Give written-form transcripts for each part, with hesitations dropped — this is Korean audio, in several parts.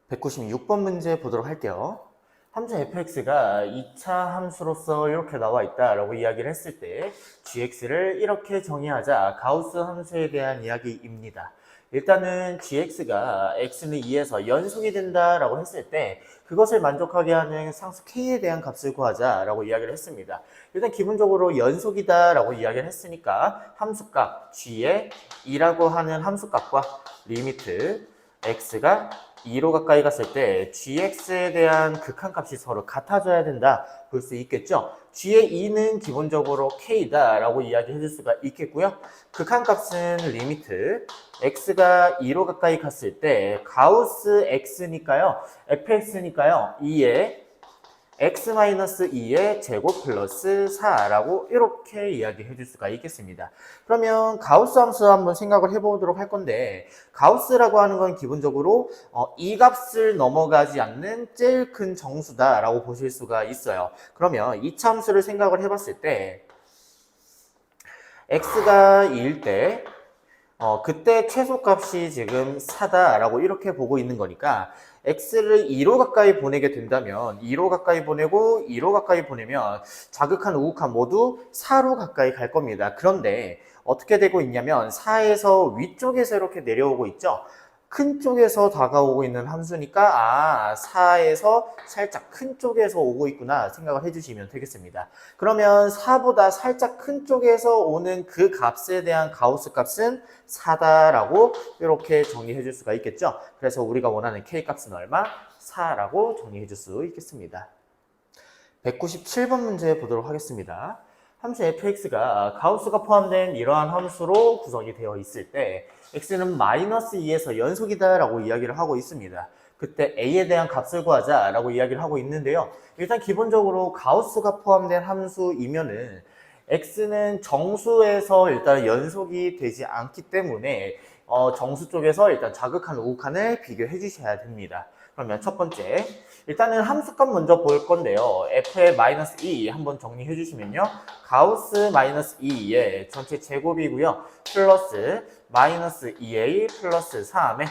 196번 문제 보도록 할게요. 함수 fx가 2차 함수로서 이렇게 나와 있다라고 이야기를 했을 때 gx를 이렇게 정의하자 가우스 함수에 대한 이야기입니다. 일단은 gx가 x는 2에서 연속이 된다라고 했을 때 그것을 만족하게 하는 상수 k에 대한 값을 구하자라고 이야기를 했습니다. 일단 기본적으로 연속이다라고 이야기를 했으니까 함수값 g의 2라고 하는 함수값과 리미트 x가 2로 가까이 갔을 때 gx에 대한 극한값이 서로 같아져야 된다 볼 수 있겠죠. g의 2는 기본적으로 k다 라고 이야기해 줄 수가 있겠고요. 극한값은 리미트 x가 2로 가까이 갔을 때 가우스 x니까요. fx니까요. 2에 x-2의 제곱 플러스 4라고 이렇게 이야기해 줄 수가 있겠습니다. 그러면 가우스 함수 한번 생각을 해보도록 할 건데 가우스라고 하는 건 기본적으로 이 값을 넘어가지 않는 제일 큰 정수다라고 보실 수가 있어요. 그러면 이 함수를 생각을 해봤을 때 x가 2일 때 그때 최소값이 지금 4다라고 이렇게 보고 있는 거니까 x를 2로 가까이 보내게 된다면 2로 가까이 보내고 2로 가까이 보내면 자극한 우극한 모두 4로 가까이 갈 겁니다. 그런데 어떻게 되고 있냐면 4에서 위쪽에서 이렇게 내려오고 있죠. 큰 쪽에서 다가오고 있는 함수니까 4에서 살짝 큰 쪽에서 오고 있구나 생각을 해주시면 되겠습니다. 그러면 4보다 살짝 큰 쪽에서 오는 그 값에 대한 가우스 값은 4다라고 이렇게 정리해 줄 수가 있겠죠. 그래서 우리가 원하는 K값은 얼마? 4라고 정리해 줄 수 있겠습니다. 197번 문제 보도록 하겠습니다. 함수 fx가 가우스가 포함된 이러한 함수로 구성이 되어 있을 때 x는 마이너스 2에서 연속이다 라고 이야기를 하고 있습니다. 그때 a에 대한 값을 구하자 라고 이야기를 하고 있는데요. 일단 기본적으로 가우스가 포함된 함수이면은 x는 정수에서 일단 연속이 되지 않기 때문에 정수 쪽에서 일단 자극한 우극한을 비교해 주셔야 됩니다. 그러면 첫 번째, 일단은 함수값 먼저 볼 건데요. f의 마이너스 2 한번 정리해 주시면요. 가우스 마이너스 2의 전체 제곱이고요. 플러스 마이너스 2a 플러스 3에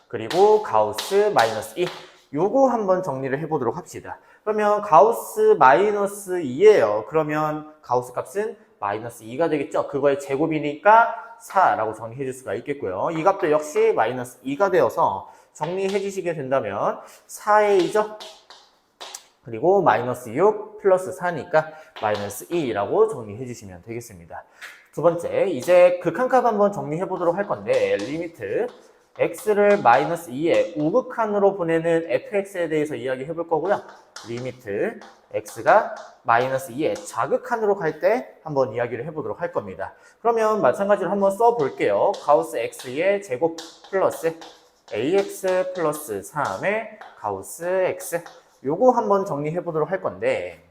그리고 가우스 마이너스 2 요거 한번 정리를 해보도록 합시다. 그러면 가우스 마이너스 2예요. 그러면 가우스 값은 마이너스 2가 되겠죠. 그거의 제곱이니까 4라고 정리해 줄 수가 있겠고요. 이 값도 역시 마이너스 2가 되어서 정리해 주시게 된다면 4의 2죠. 그리고 마이너스 6 플러스 4니까 마이너스 2라고 정리해 주시면 되겠습니다. 두 번째, 이제 극한값 한번 정리해 보도록 할 건데 리미트 x를 마이너스 2의 우극한으로 보내는 fx에 대해서 이야기해 볼 거고요. 리미트 x가 마이너스 2의 자극한으로 갈 때 한번 이야기를 해보도록 할 겁니다. 그러면 마찬가지로 한번 써볼게요. 가우스 x의 제곱 플러스 ax 플러스 3의 가우스 x 요거 한번 정리해 보도록 할 건데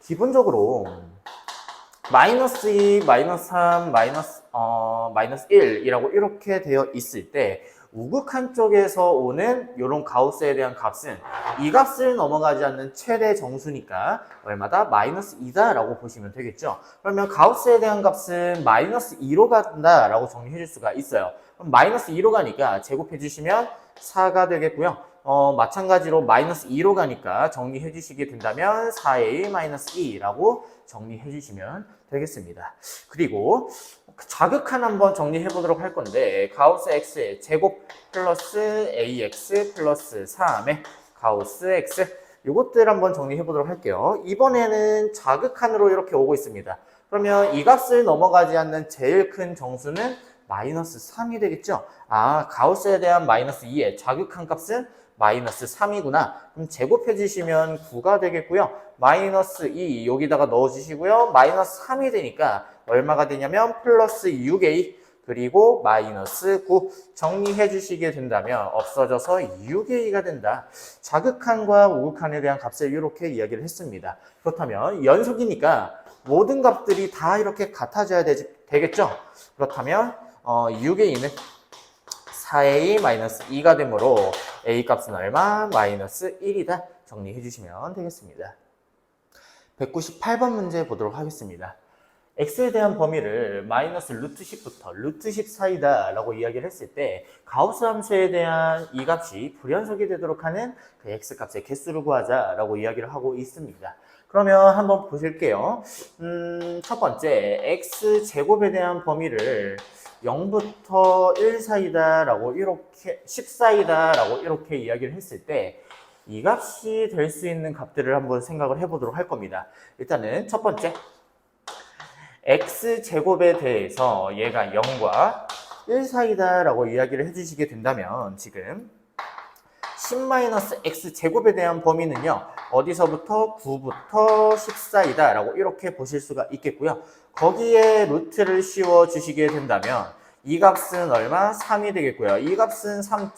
기본적으로 마이너스 2, 마이너스 3, 마이너스 1이라고 이렇게 되어 있을 때 우극한 쪽에서 오는 이런 가우스에 대한 값은 이 값을 넘어가지 않는 최대 정수니까 얼마다? 마이너스 2다 라고 보시면 되겠죠. 그러면 가우스에 대한 값은 마이너스 2로 간다 라고 정리해 줄 수가 있어요. 그럼 마이너스 2로 가니까 제곱해 주시면 4가 되겠고요. 마찬가지로 마이너스 2로 가니까 정리해 주시게 된다면 4a 마이너스 2라고 정리해 주시면 되겠습니다. 그리고 자극한 한번 정리해 보도록 할 건데 가우스 x의 제곱 플러스 ax 플러스 3의 가우스 x 이것들 한번 정리해 보도록 할게요. 이번에는 자극한으로 이렇게 오고 있습니다. 그러면 이 값을 넘어가지 않는 제일 큰 정수는 마이너스 3이 되겠죠. 가우스에 대한 마이너스 2의 자극한 값은 마이너스 3이구나. 그럼 제곱해 주시면 9가 되겠고요. 마이너스 2 여기다가 넣어 주시고요. 마이너스 3이 되니까 얼마가 되냐면 플러스 6a 그리고 마이너스 9 정리해 주시게 된다면 없어져서 6a가 된다. 자극한과 우극한에 대한 값을 이렇게 이야기를 했습니다. 그렇다면 연속이니까 모든 값들이 다 이렇게 같아져야 되겠죠. 그렇다면 6a는 4a-2가 되므로 a 값은 얼마? 마이너스 1이다. 정리해 주시면 되겠습니다. 198번 문제 보도록 하겠습니다. x에 대한 범위를 마이너스 루트 10부터 루트 10 사이다 라고 이야기를 했을 때 가우스 함수에 대한 이 값이 불연속이 되도록 하는 그 x값의 개수를 구하자 라고 이야기를 하고 있습니다. 그러면 한번 보실게요. 첫 번째 x제곱에 대한 범위를 0부터 1 사이다 라고 이렇게 10 사이다 라고 이렇게 이야기를 했을 때 이 값이 될 수 있는 값들을 한번 생각을 해보도록 할 겁니다. 일단은 첫 번째 x제곱에 대해서 얘가 0과 1 사이다 라고 이야기를 해주시게 된다면 지금 10-x제곱에 대한 범위는요 어디서부터 9부터 10 사이다 라고 이렇게 보실 수가 있겠고요. 거기에 루트를 씌워 주시게 된다면 이 값은 얼마? 3이 되겠고요. 이 값은 3.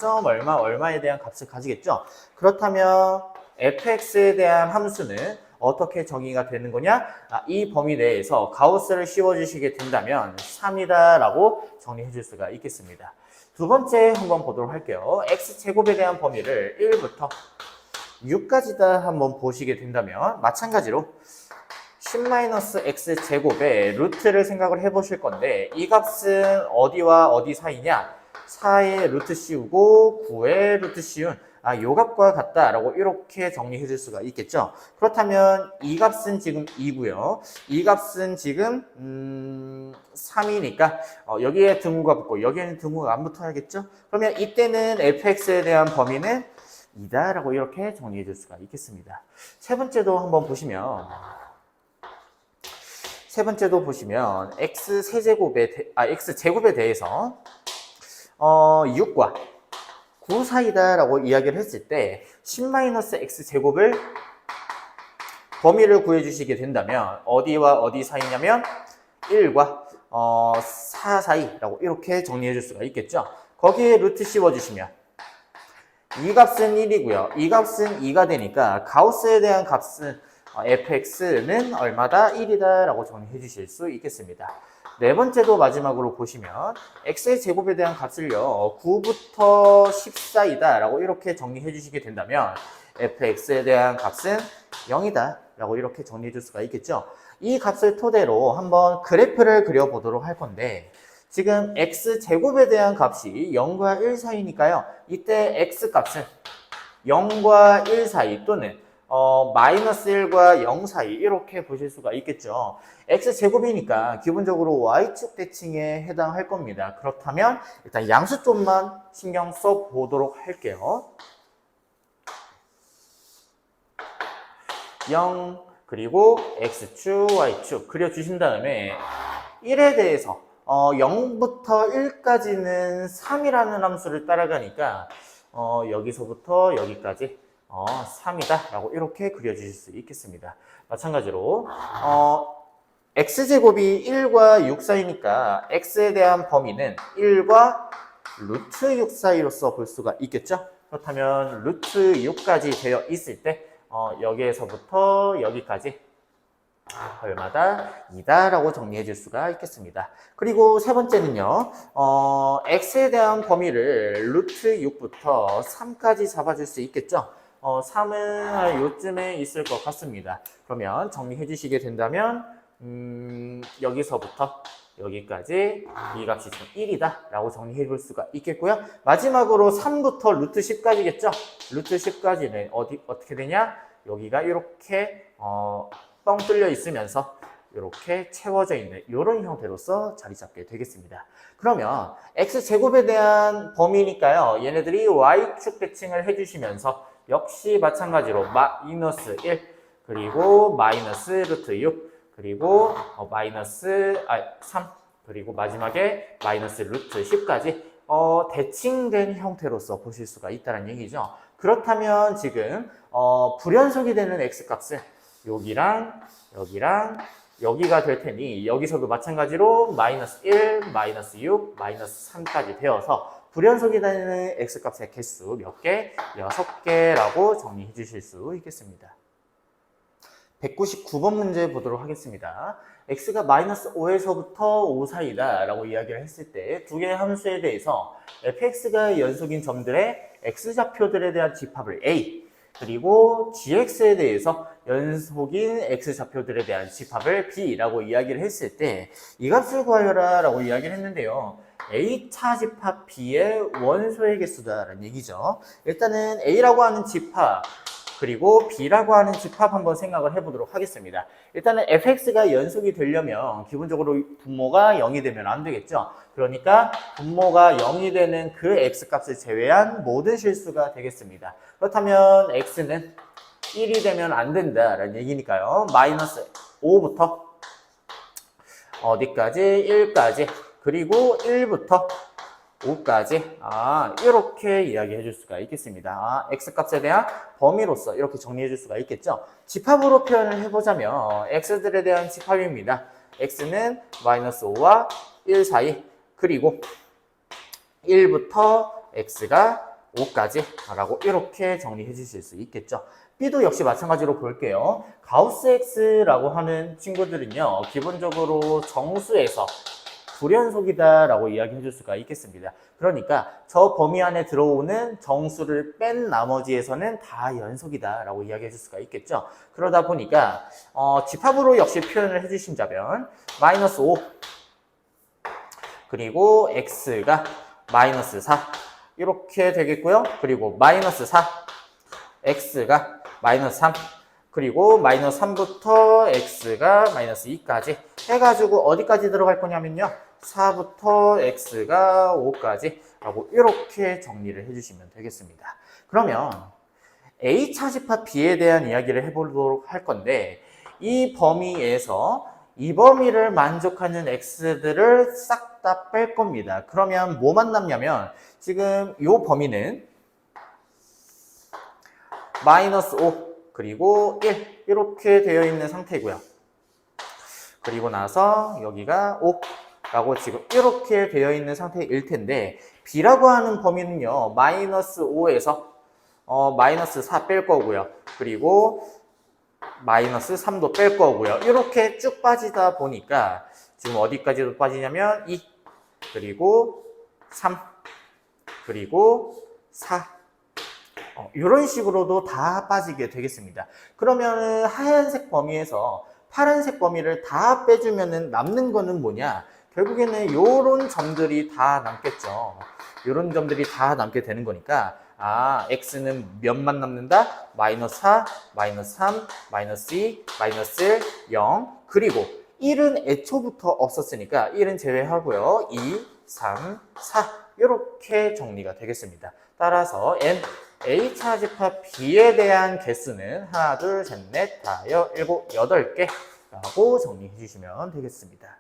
얼마에 대한 값을 가지겠죠. 그렇다면 fx에 대한 함수는 어떻게 정의가 되는 거냐? 이 범위 내에서 가우스를 씌워주시게 된다면 3이다 라고 정리해 줄 수가 있겠습니다. 두 번째 한번 보도록 할게요. x제곱에 대한 범위를 1부터 6까지다 한번 보시게 된다면 마찬가지로 10-x제곱의 루트를 생각을 해 보실 건데 이 값은 어디와 어디 사이냐? 4에 루트 씌우고 9에 루트 씌운 요 값과 같다라고 이렇게 정리해 줄 수가 있겠죠. 그렇다면 이 값은 지금 2고요. 이 값은 지금 3이니까 여기에 등호가 붙고 여기에는 등호가 안 붙어야겠죠. 그러면 이때는 fx에 대한 범위는 2다 라고 이렇게 정리해 줄 수가 있겠습니다. 세 번째도 한번 보시면 x제곱에 대해서 6과 9 사이다 라고 이야기를 했을 때 10-x제곱을 범위를 구해 주시게 된다면 어디와 어디 사이냐면 1과 4 사이라고 이렇게 정리해 줄 수가 있겠죠. 거기에 루트 씌워 주시면 이 값은 1이고요. 이 값은 2가 되니까 가우스에 대한 값은 fx는 얼마다? 1이다 라고 정리해 주실 수 있겠습니다. 네 번째도 마지막으로 보시면 x의 제곱에 대한 값을요 9부터 10 사이다 라고 이렇게 정리해 주시게 된다면 fx에 대한 값은 0이다 라고 이렇게 정리해 줄 수가 있겠죠. 이 값을 토대로 한번 그래프를 그려보도록 할 건데 지금 x제곱에 대한 값이 0과 1 사이니까요 이때 x값은 0과 1 사이 또는 마이너스 1과 0 사이 이렇게 보실 수가 있겠죠. x제곱이니까 기본적으로 y축 대칭에 해당할 겁니다. 그렇다면 일단 양수 쪽만 신경 써 보도록 할게요. 0 그리고 x축, y축 그려주신 다음에 1에 대해서 0부터 1까지는 3이라는 함수를 따라가니까 여기서부터 여기까지 3이다 라고 이렇게 그려주실 수 있겠습니다. 마찬가지로 x제곱이 1과 6 사이니까 x에 대한 범위는 1과 루트 6 사이로서 볼 수가 있겠죠. 그렇다면 루트 6까지 되어 있을 때 여기에서부터 여기까지 얼마다? 2다 라고 정리해 줄 수가 있겠습니다. 그리고 세 번째는요 x에 대한 범위를 루트 6부터 3까지 잡아줄 수 있겠죠. 3은 요쯤에 있을 것 같습니다. 그러면 정리해 주시게 된다면 여기서부터 여기까지 이 값이 지금 1이다 라고 정리해 볼 수가 있겠고요. 마지막으로 3부터 루트 10까지겠죠. 루트 10까지는 어떻게 되냐? 여기가 이렇게 뻥 뚫려 있으면서 이렇게 채워져 있는 이런 형태로서 자리 잡게 되겠습니다. 그러면 x제곱에 대한 범위니까요. 얘네들이 y축 대칭을 해주시면서 역시 마찬가지로 마이너스 1 그리고 마이너스 루트 6 그리고 마이너스 3 그리고 마지막에 마이너스 루트 10까지 대칭된 형태로서 보실 수가 있다는 얘기죠. 그렇다면 지금 불연속이 되는 x값은 여기랑 여기랑 여기가 될 테니 여기서도 마찬가지로 마이너스 1, 마이너스 6, 마이너스 3까지 되어서 불연속이 되는 x값의 개수 몇 개? 6개라고 정리해 주실 수 있겠습니다. 199번 문제 보도록 하겠습니다. x가 마이너스 5에서부터 5 사이다 라고 이야기를 했을 때 두 개의 함수에 대해서 fx가 연속인 점들의 x좌표들에 대한 집합을 A, 그리고 gx에 대해서 연속인 x좌표들에 대한 집합을 b라고 이야기를 했을 때 이 값을 구하여라 라고 이야기를 했는데요. a차 집합 b의 원소의 개수다라는 얘기죠. 일단은 a라고 하는 집합 그리고 b라고 하는 집합 한번 생각을 해보도록 하겠습니다. 일단은 fx가 연속이 되려면 기본적으로 분모가 0이 되면 안 되겠죠. 그러니까 분모가 0이 되는 그 x값을 제외한 모든 실수가 되겠습니다. 그렇다면 x는 1이 되면 안 된다라는 얘기니까요. 마이너스 5부터 어디까지? 1까지 그리고 1부터 5까지 이렇게 이야기해 줄 수가 있겠습니다. x값에 대한 범위로서 이렇게 정리해 줄 수가 있겠죠. 집합으로 표현을 해보자면 x들에 대한 집합입니다. x는 마이너스 5와 1 사이 그리고 1부터 x가 5까지 라고 이렇게 정리해 주실 수 있겠죠. b도 역시 마찬가지로 볼게요. 가우스 x라고 하는 친구들은요, 기본적으로 정수에서 불연속이다 라고 이야기해 줄 수가 있겠습니다. 그러니까 저 범위 안에 들어오는 정수를 뺀 나머지에서는 다 연속이다 라고 이야기해 줄 수가 있겠죠. 그러다 보니까 집합으로 역시 표현을 해주신다면 마이너스 5 그리고 x가 마이너스 4 이렇게 되겠고요. 그리고 마이너스 4 x가 마이너스 3 그리고 마이너스 3부터 x가 마이너스 2까지 해가지고 어디까지 들어갈 거냐면요. 4부터 x가 5까지 라고 이렇게 정리를 해주시면 되겠습니다. 그러면 A차 집합 B에 대한 이야기를 해보도록 할 건데 이 범위에서 이 범위를 만족하는 x들을 싹 다 뺄 겁니다. 그러면 뭐만 남냐면 지금 이 범위는 마이너스 5 그리고 1 이렇게 되어 있는 상태고요. 그리고 나서 여기가 5 라고 지금 이렇게 되어 있는 상태일 텐데 b라고 하는 범위는요. 마이너스 5에서 마이너스 4 뺄 거고요. 그리고 마이너스 3도 뺄 거고요. 이렇게 쭉 빠지다 보니까 지금 어디까지도 빠지냐면 2 그리고 3 그리고 4 이런 식으로도 다 빠지게 되겠습니다. 그러면 하얀색 범위에서 파란색 범위를 다 빼주면 남는 거는 뭐냐? 결국에는 이런 점들이 다 남겠죠. 이런 점들이 다 남게 되는 거니까 x는 몇만 남는다? 마이너스 4, 마이너스 3, 마이너스 2, 마이너스 1, 0 그리고 1은 애초부터 없었으니까 1은 제외하고요. 2, 3, 4 이렇게 정리가 되겠습니다. 따라서 n A차 집합 B에 대한 개수는 하나, 둘, 셋, 넷, 다섯, 일곱, 8개 라고 정리해 주시면 되겠습니다.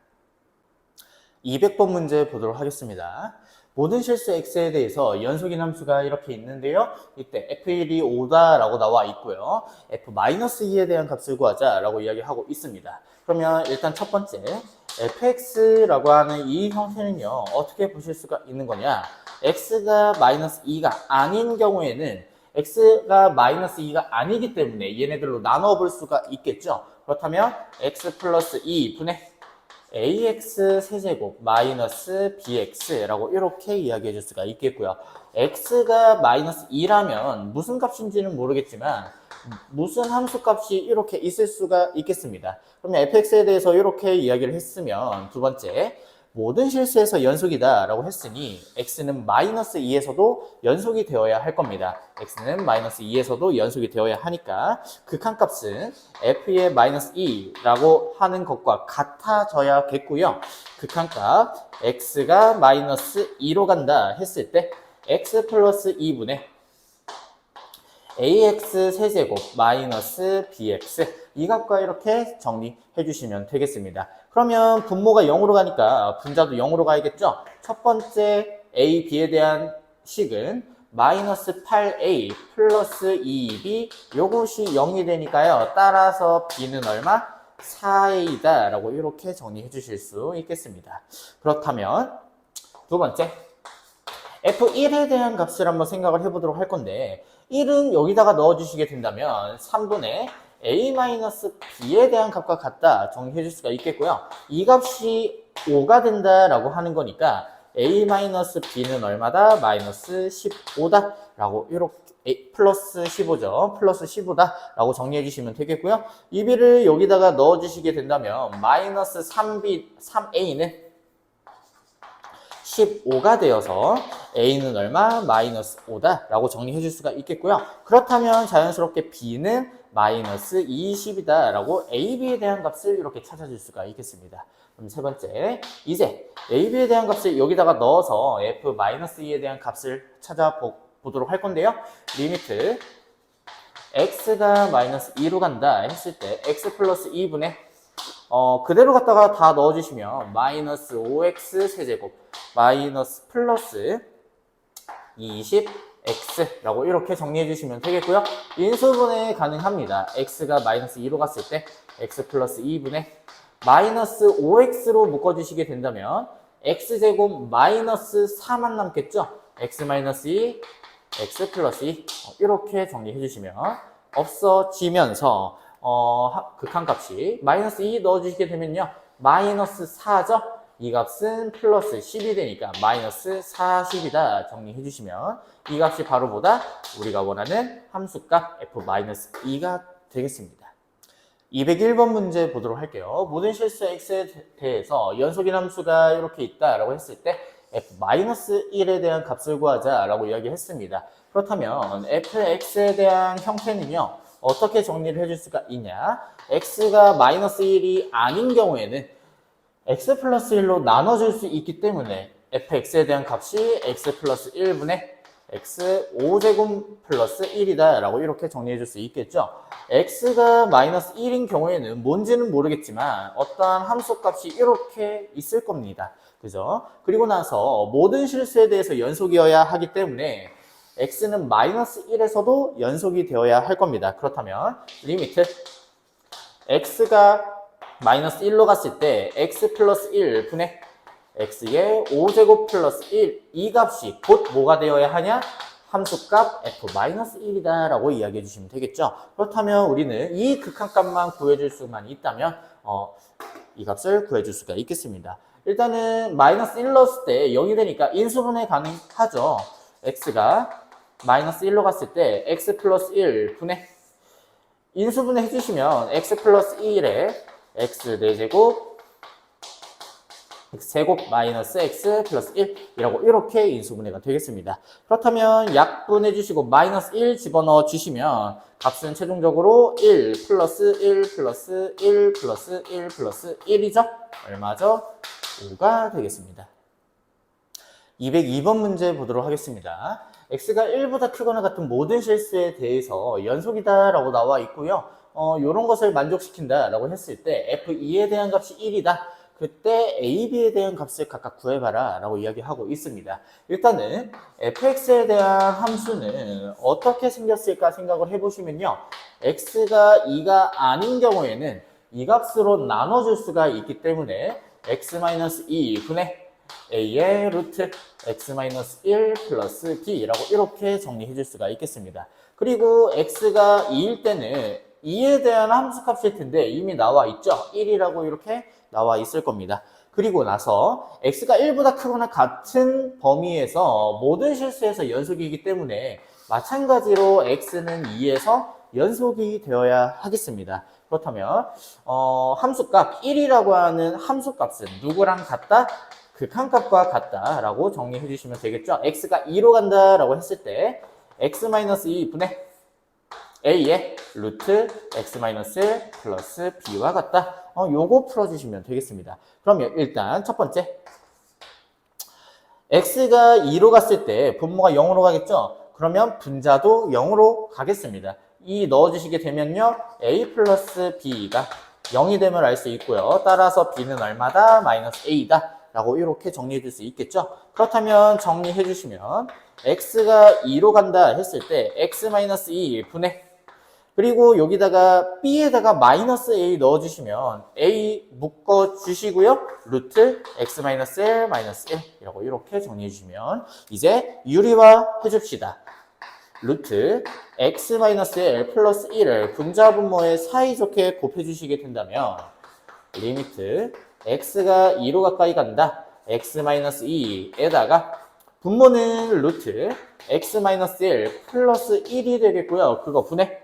200번 문제 보도록 하겠습니다. 모든 실수 x에 대해서 연속인 함수가 이렇게 있는데요. 이때 f1이 5다 라고 나와 있고요. f-2에 대한 값을 구하자 라고 이야기하고 있습니다. 그러면 일단 첫 번째 fx라고 하는 이 형태는요. 어떻게 보실 수가 있는 거냐. x가 마이너스 2가 아닌 경우에는 x가 마이너스 2가 아니기 때문에 얘네들로 나눠 볼 수가 있겠죠. 그렇다면 x 플러스 2분의 ax 세제곱 마이너스 bx라고 이렇게 이야기해 줄 수가 있겠고요. x가 마이너스 2라면 무슨 값인지는 모르겠지만 무슨 함수 값이 이렇게 있을 수가 있겠습니다. 그러면 fx에 대해서 이렇게 이야기를 했으면 두 번째 모든 실수에서 연속이다 라고 했으니 x는 마이너스 2에서도 연속이 되어야 할 겁니다. x는 마이너스 2에서도 연속이 되어야 하니까 극한값은 f의 마이너스 2라고 하는 것과 같아져야겠고요. 극한값 x가 마이너스 2로 간다 했을 때 x 플러스 2분의 ax 세제곱 마이너스 bx 이 값과 이렇게 정리해 주시면 되겠습니다. 그러면 분모가 0으로 가니까 분자도 0으로 가야겠죠? 첫 번째 a, b에 대한 식은 마이너스 8a 플러스 2b 요것이 0이 되니까요. 따라서 b는 얼마? 4a다 라고 이렇게 정리해 주실 수 있겠습니다. 그렇다면 두 번째 f1에 대한 값을 한번 생각을 해보도록 할 건데 1은 여기다가 넣어주시게 된다면 3분의 a-b에 대한 값과 같다 정리해 줄 수가 있겠고요. 이 값이 5가 된다라고 하는 거니까 a-b는 얼마다? 마이너스 15다 라고 이렇게 플러스 15죠. 플러스 15다 라고 정리해 주시면 되겠고요. 이 b를 여기다가 넣어 주시게 된다면 마이너스 3a는 15가 되어서 a는 얼마? 마이너스 5다 라고 정리해 줄 수가 있겠고요. 그렇다면 자연스럽게 b는 마이너스 20이다 라고 ab에 대한 값을 이렇게 찾아줄 수가 있겠습니다. 그럼 세 번째, 이제 ab에 대한 값을 여기다가 넣어서 f-2에 대한 값을 찾아보도록 할 건데요. 리미트 x가 마이너스 2로 간다 했을 때 x 플러스 2분의 그대로 갖다가 다 넣어주시면 마이너스 5x 세제곱 마이너스 플러스 20x라고 이렇게 정리해 주시면 되겠고요. 인수분해 가능합니다. x가 마이너스 2로 갔을 때 x 플러스 2분의 마이너스 5x로 묶어주시게 된다면 x제곱 마이너스 4만 남겠죠? x 마이너스 2, x 플러스 2 이렇게 정리해 주시면 없어지면서 극한값이 마이너스 2 넣어주시게 되면요. 마이너스 4죠? 이 값은 플러스 10이 되니까 마이너스 40이다 정리해 주시면 이 값이 바로 보다 우리가 원하는 함수값 f-2가 되겠습니다. 201번 문제 보도록 할게요. 모든 실수 x에 대해서 연속인 함수가 이렇게 있다라고 했을 때 f-1에 대한 값을 구하자라고 이야기했습니다. 그렇다면 fx에 대한 형태는요. 어떻게 정리를 해줄 수가 있냐? x가 마이너스 1이 아닌 경우에는 x 플러스 1로 나눠줄 수 있기 때문에 fx에 대한 값이 x 플러스 1분의 x 5제곱 플러스 1이다 라고 이렇게 정리해 줄 수 있겠죠. x가 마이너스 1인 경우에는 뭔지는 모르겠지만 어떠한 함수 값이 이렇게 있을 겁니다. 그죠? 그리고 나서 모든 실수에 대해서 연속이어야 하기 때문에 x는 마이너스 1에서도 연속이 되어야 할 겁니다. 그렇다면 리미트 x가 마이너스 1로 갔을 때 x 플러스 1 분의 x의 5제곱 플러스 1 이 값이 곧 뭐가 되어야 하냐? 함수값 f-1이다 라고 이야기해 주시면 되겠죠. 그렇다면 우리는 이 극한값만 구해줄 수만 있다면 이 값을 구해줄 수가 있겠습니다. 일단은 마이너스 1 넣었을 때 0이 되니까 인수분해 가능하죠. x가 마이너스 1로 갔을 때 x 플러스 1 분의 인수분해 해주시면 x 플러스 1에 x 4제곱 x제곱 마이너스 x 플러스 1이라고 이렇게 인수분해가 되겠습니다. 그렇다면 약분해 주시고 마이너스 1 집어넣어 주시면 값은 최종적으로 1 플러스 1 플러스 1 플러스 1 플러스 1이죠? 얼마죠? 5가 되겠습니다. 202번 문제 보도록 하겠습니다. x가 1보다 크거나 같은 모든 실수에 대해서 연속이다 라고 나와 있고요. 이런 것을 만족시킨다 라고 했을 때 f2에 대한 값이 1이다. 그때 a, b에 대한 값을 각각 구해봐라 라고 이야기하고 있습니다. 일단은 fx에 대한 함수는 어떻게 생겼을까 생각을 해보시면요. x가 2가 아닌 경우에는 이 값으로 나눠줄 수가 있기 때문에 x-2 분의 a의 루트 x-1 플러스 b라고 이렇게 정리해 줄 수가 있겠습니다. 그리고 x가 2일 때는 2에 대한 함수값일 텐데 이미 나와 있죠. 1이라고 이렇게 나와 있을 겁니다. 그리고 나서 x가 1보다 크거나 같은 범위에서 모든 실수에서 연속이기 때문에 마찬가지로 x는 2에서 연속이 되어야 하겠습니다. 그렇다면 함수값 1이라고 하는 함수값은 누구랑 같다? 극한값과 같다라고 정리해 주시면 되겠죠. x가 2로 간다라고 했을 때 x-2 분의 a의 루트 x-1 플러스 b와 같다. 요거 풀어주시면 되겠습니다. 그러면 일단 첫 번째 x가 2로 갔을 때 분모가 0으로 가겠죠. 그러면 분자도 0으로 가겠습니다. 이 넣어주시게 되면요. a 플러스 b가 0이 됨을 알 수 있고요. 따라서 b는 얼마다? 마이너스 a다. 라고 이렇게 정리해 줄 수 있겠죠. 그렇다면 정리해 주시면 x가 2로 간다 했을 때 x-2 분의 그리고 여기다가 b에다가 마이너스 a 넣어주시면 a 묶어주시고요. 루트 x-1 마이너스 1이라고 이렇게 정리해 주시면 이제 유리화 해줍시다. 루트 x-1 플러스 1을 분자 분모에 사이좋게 곱해주시게 된다면 리미트 x가 2로 가까이 간다. x-2에다가 분모는 루트 x-1 플러스 1이 되겠고요. 그거 분해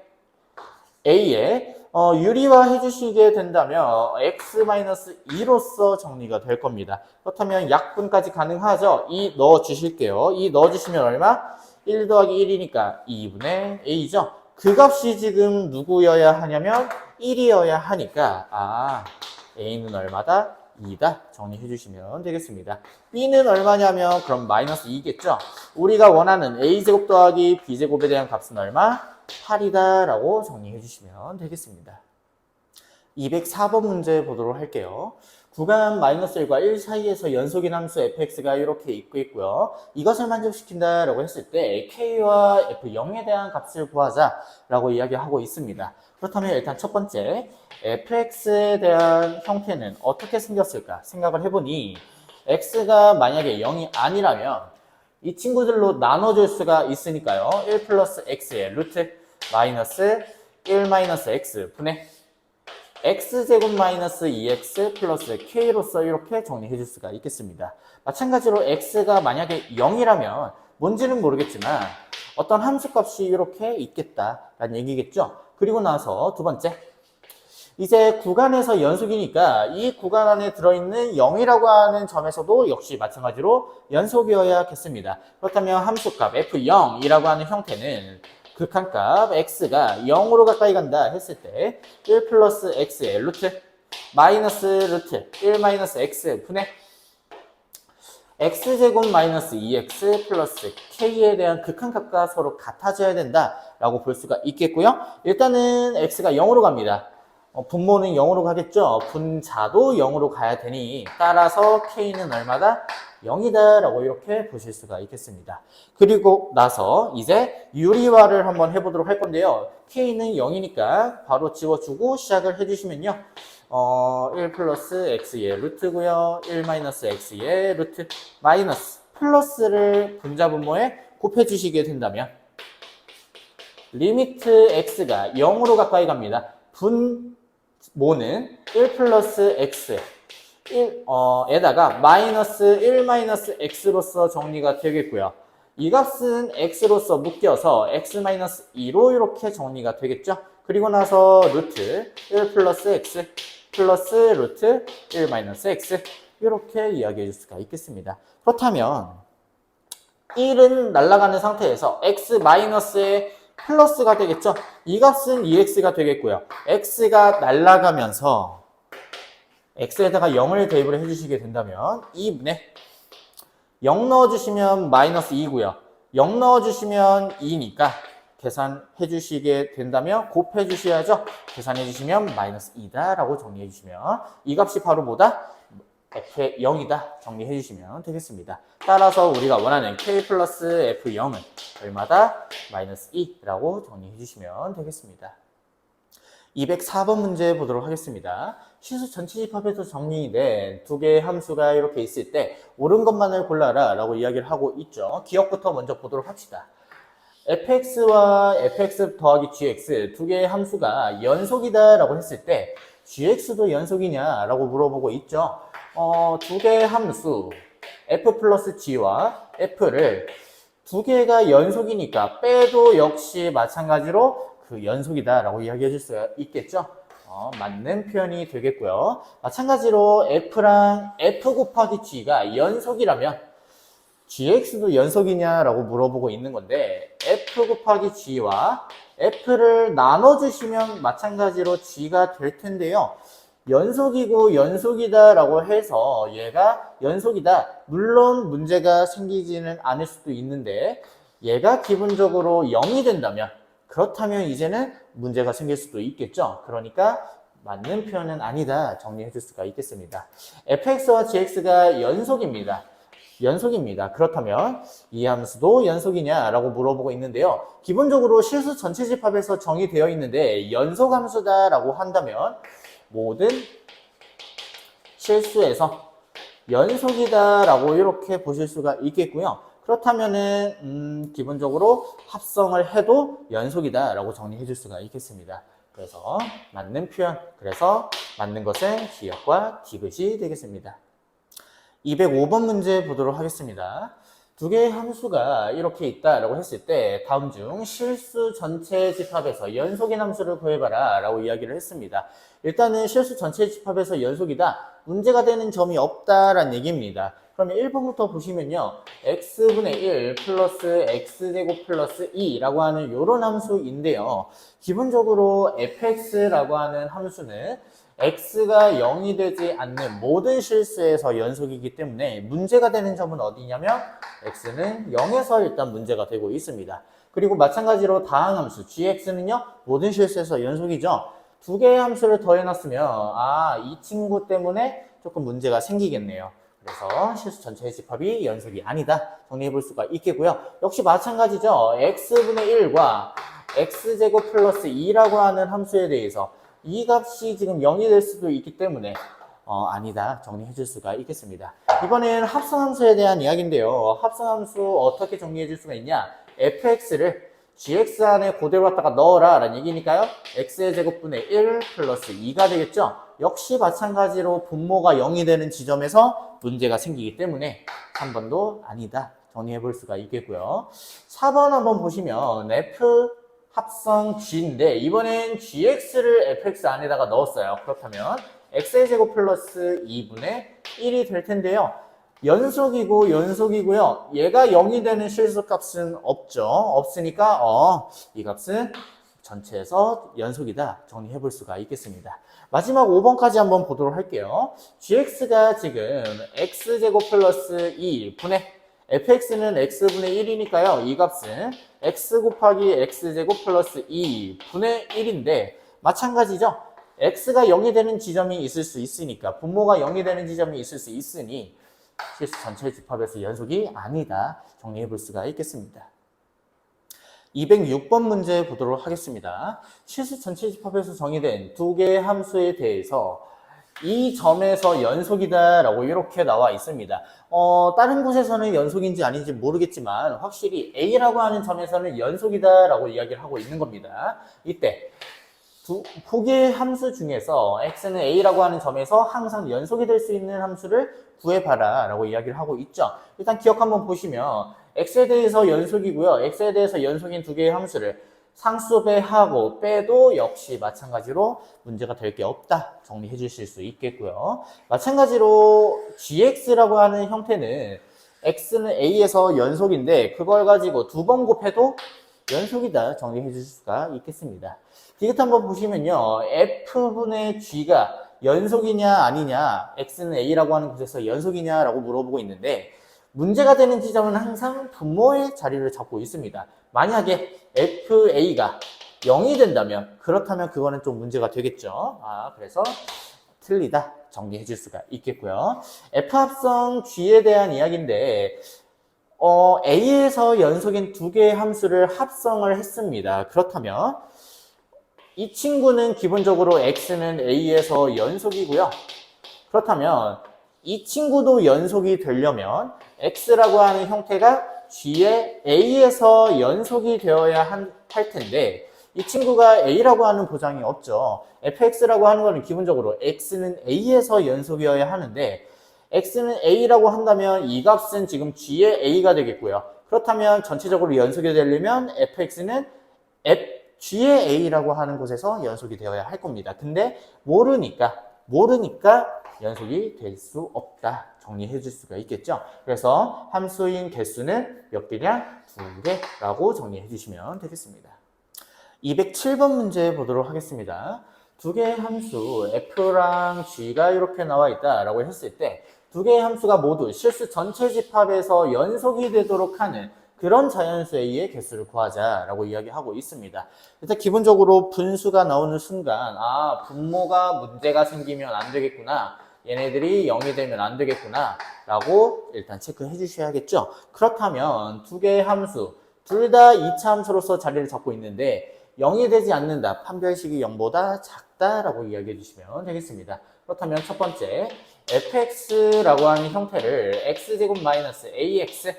a에 유리화 해주시게 된다면 x-2로서 정리가 될 겁니다. 그렇다면 약분까지 가능하죠? 2 넣어주실게요. 2 넣어주시면 얼마? 1 더하기 1이니까 2분의 a죠. 그 값이 지금 누구여야 하냐면 1이어야 하니까 a는 얼마다? 2다 정리해 주시면 되겠습니다. b는 얼마냐면 그럼 마이너스 2겠죠? 우리가 원하는 a제곱 더하기 b제곱에 대한 값은 얼마? 8이다 라고 정리해 주시면 되겠습니다. 204번 문제 보도록 할게요. 구간 마이너스 1과 1 사이에서 연속인 함수 fx가 이렇게 있고요. 이것을 만족시킨다 라고 했을 때 k와 f0에 대한 값을 구하자 라고 이야기하고 있습니다. 그렇다면 일단 첫 번째 fx에 대한 형태는 어떻게 생겼을까 생각을 해보니 x가 만약에 0이 아니라면 이 친구들로 나눠줄 수가 있으니까요. 1 플러스 x의 루트 마이너스 1 마이너스 x 분의 x제곱 마이너스 2x 플러스 k로서 이렇게 정리해 줄 수가 있겠습니다. 마찬가지로 x가 만약에 0이라면 뭔지는 모르겠지만 어떤 함수값이 이렇게 있겠다라는 얘기겠죠. 그리고 나서 두 번째, 이제 구간에서 연속이니까 이 구간 안에 들어있는 0이라고 하는 점에서도 역시 마찬가지로 연속이어야겠습니다. 그렇다면 함수값 f0이라고 하는 형태는 극한값 x가 0으로 가까이 간다 했을 때 1 플러스 x의 루트 마이너스 루트 1 마이너스 x 분의 x제곱 마이너스 2x 플러스 k에 대한 극한값과 서로 같아져야 된다라고 볼 수가 있겠고요. 일단은 x가 0으로 갑니다. 분모는 0으로 가겠죠. 분자도 0으로 가야 되니 따라서 k는 얼마다? 0이다 라고 이렇게 보실 수가 있겠습니다. 그리고 나서 이제 유리화를 한번 해보도록 할 건데요. k는 0이니까 바로 지워주고 시작을 해주시면요. 1 플러스 x의 루트고요. 1 마이너스 x의 루트 마이너스 플러스를 분자 분모에 곱해주시게 된다면 리미트 x가 0으로 가까이 갑니다. 분모는 1 플러스 x 에다가 마이너스 1 마이너스 x로서 정리가 되겠고요. 이 값은 x로서 묶여서 x 마이너스 2로 이렇게 정리가 되겠죠. 그리고 나서 루트 1 플러스 x 플러스 루트 1 마이너스 x 이렇게 이야기해 줄 수가 있겠습니다. 그렇다면 1은 날아가는 상태에서 x 마이너스의 플러스가 되겠죠. 이 값은 2x가 되겠고요. x가 날아가면서 x에다가 0을 대입을 해주시게 된다면 2분의 0 넣어주시면 마이너스 2고요. 0 넣어주시면 2니까 계산해 주시게 된다면 곱해 주셔야죠. 계산해 주시면 마이너스 2다 라고 정리해 주시면 이 값이 바로 뭐다? f의 0이다 정리해 주시면 되겠습니다. 따라서 우리가 원하는 k 플러스 f0은 얼마다? 마이너스 2라고 정리해 주시면 되겠습니다. 204번 문제 보도록 하겠습니다. 실수 전체 집합에서 정리된 두 개의 함수가 이렇게 있을 때 옳은 것만을 골라라 라고 이야기를 하고 있죠. 기억부터 먼저 보도록 합시다. fx와 fx 더하기 gx 두 개의 함수가 연속이다 라고 했을 때 gx도 연속이냐 라고 물어보고 있죠. 두 개의 함수 f 플러스 g와 f를 두 개가 연속이니까 빼도 역시 마찬가지로 그 연속이다 라고 이야기해 줄 수 있겠죠. 맞는 표현이 되겠고요. 마찬가지로 f랑 f 곱하기 g가 연속이라면 gx도 연속이냐라고 물어보고 있는 건데 f 곱하기 g와 f를 나눠주시면 마찬가지로 g가 될 텐데요. 연속이고 연속이다 라고 해서 얘가 연속이다. 물론 문제가 생기지는 않을 수도 있는데 얘가 기본적으로 0이 된다면 그렇다면 이제는 문제가 생길 수도 있겠죠. 그러니까 맞는 표현은 아니다 정리해 줄 수가 있겠습니다. fx와 gx가 연속입니다. 그렇다면 이 함수도 연속이냐라고 물어보고 있는데요. 기본적으로 실수 전체 집합에서 정의되어 있는데 연속 함수다라고 한다면 모든 실수에서 연속이다라고 이렇게 보실 수가 있겠고요. 그렇다면은 기본적으로 합성을 해도 연속이다라고 정리해 줄 수가 있겠습니다. 그래서 맞는 표현, 그래서 맞는 것은 기역과 디귿이 되겠습니다. 205번 문제 보도록 하겠습니다. 두 개의 함수가 이렇게 있다라고 했을 때 다음 중 실수 전체 집합에서 연속인 함수를 구해봐라 라고 이야기를 했습니다. 일단은 실수 전체 집합에서 연속이다. 문제가 되는 점이 없다라는 얘기입니다. 그러면 1번부터 보시면요. x분의 1 플러스 x제곱 플러스 2라고 하는 이런 함수인데요. 기본적으로 fx라고 하는 함수는 x가 0이 되지 않는 모든 실수에서 연속이기 때문에 문제가 되는 점은 어디냐면 x는 0에서 일단 문제가 되고 있습니다. 그리고 마찬가지로 다항함수 gx는요 모든 실수에서 연속이죠. 두 개의 함수를 더해놨으면 이 친구 때문에 조금 문제가 생기겠네요. 그래서 실수 전체의 집합이 연속이 아니다 정리해 볼 수가 있겠고요. 역시 마찬가지죠. x분의 1과 x제곱 플러스 2라고 하는 함수에 대해서 이 값이 지금 0이 될 수도 있기 때문에 아니다 정리해 줄 수가 있겠습니다. 이번엔 합성함수에 대한 이야기인데요. 합성함수 어떻게 정리해 줄 수가 있냐. fx를 gx 안에 그대로 갖다가 넣어라 라는 얘기니까요. x의 제곱분의 1 플러스 2가 되겠죠. 역시 마찬가지로 분모가 0이 되는 지점에서 문제가 생기기 때문에 3번도 아니다 정리해 볼 수가 있겠고요. 4번 한번 보시면 f 합성 g인데 이번엔 gx를 fx 안에다가 넣었어요. 그렇다면 x의 제곱 플러스 2분의 1이 될 텐데요. 연속이고요. 얘가 0이 되는 실수값은 없죠. 없으니까 이 값은 전체에서 연속이다 정리해 볼 수가 있겠습니다. 마지막 5번까지 한번 보도록 할게요. gx가 지금 x제곱 플러스 2분의 fx는 x분의 1이니까요. 이 값은 x 곱하기 x제곱 플러스 2분의 1인데 마찬가지죠. x가 0이 되는 지점이 있을 수 있으니까 분모가 0이 되는 지점이 있을 수 있으니 실수 전체 집합에서 연속이 아니다 정리해 볼 수가 있겠습니다. 206번 문제 보도록 하겠습니다. 실수 전체 집합에서 정의된 두 개의 함수에 대해서 이 점에서 연속이다 라고 이렇게 나와 있습니다. 다른 곳에서는 연속인지 아닌지 모르겠지만 확실히 A라고 하는 점에서는 연속이다 라고 이야기를 하고 있는 겁니다. 이때 두 개의 함수 중에서 x는 a라고 하는 점에서 항상 연속이 될 수 있는 함수를 구해봐라 라고 이야기를 하고 있죠. 일단 기억 한번 보시면 x에 대해서 연속이고요. x에 대해서 연속인 두 개의 함수를 상수배하고 빼도 역시 마찬가지로 문제가 될 게 없다 정리해 주실 수 있겠고요. 마찬가지로 gx라고 하는 형태는 x는 a에서 연속인데 그걸 가지고 두 번 곱해도 연속이다 정리해 주실 수가 있겠습니다. 디귿 한번 보시면요. f분의 g가 연속이냐 아니냐 x는 a라고 하는 곳에서 연속이냐 라고 물어보고 있는데 문제가 되는 지점은 항상 분모의 자리를 잡고 있습니다. 만약에 fa가 0이 된다면 그렇다면 그거는 좀 문제가 되겠죠. 그래서 틀리다 정리해 줄 수가 있겠고요. f합성 g에 대한 이야기인데 a에서 연속인 두 개의 함수를 합성을 했습니다. 그렇다면 이 친구는 기본적으로 x는 a에서 연속이고요. 그렇다면 이 친구도 연속이 되려면 x라고 하는 형태가 g의 a에서 연속이 되어야 할 텐데 이 친구가 a라고 하는 보장이 없죠. fx라고 하는 거는 기본적으로 x는 a에서 연속이어야 하는데 x는 a라고 한다면 이 값은 지금 g의 a가 되겠고요. 그렇다면 전체적으로 연속이 되려면 fx는 g의 a라고 하는 곳에서 연속이 되어야 할 겁니다. 근데 모르니까 연속이 될 수 없다 정리해 줄 수가 있겠죠. 그래서 함수인 개수는 몇 개냐? 2개라고 정리해 주시면 되겠습니다. 207번 문제 보도록 하겠습니다. 두 개의 함수 f랑 g가 이렇게 나와 있다라고 했을 때 두 개의 함수가 모두 실수 전체 집합에서 연속이 되도록 하는 그런 자연수 A의 개수를 구하자라고 이야기하고 있습니다. 일단 기본적으로 분수가 나오는 순간 분모가 문제가 생기면 안 되겠구나. 얘네들이 0이 되면 안 되겠구나 라고 일단 체크해 주셔야겠죠. 그렇다면 두 개의 함수 둘 다 2차 함수로서 자리를 잡고 있는데 0이 되지 않는다. 판별식이 0보다 작다라고 이야기해 주시면 되겠습니다. 그렇다면 첫 번째 fx라고 하는 형태를 x제곱 마이너스 ax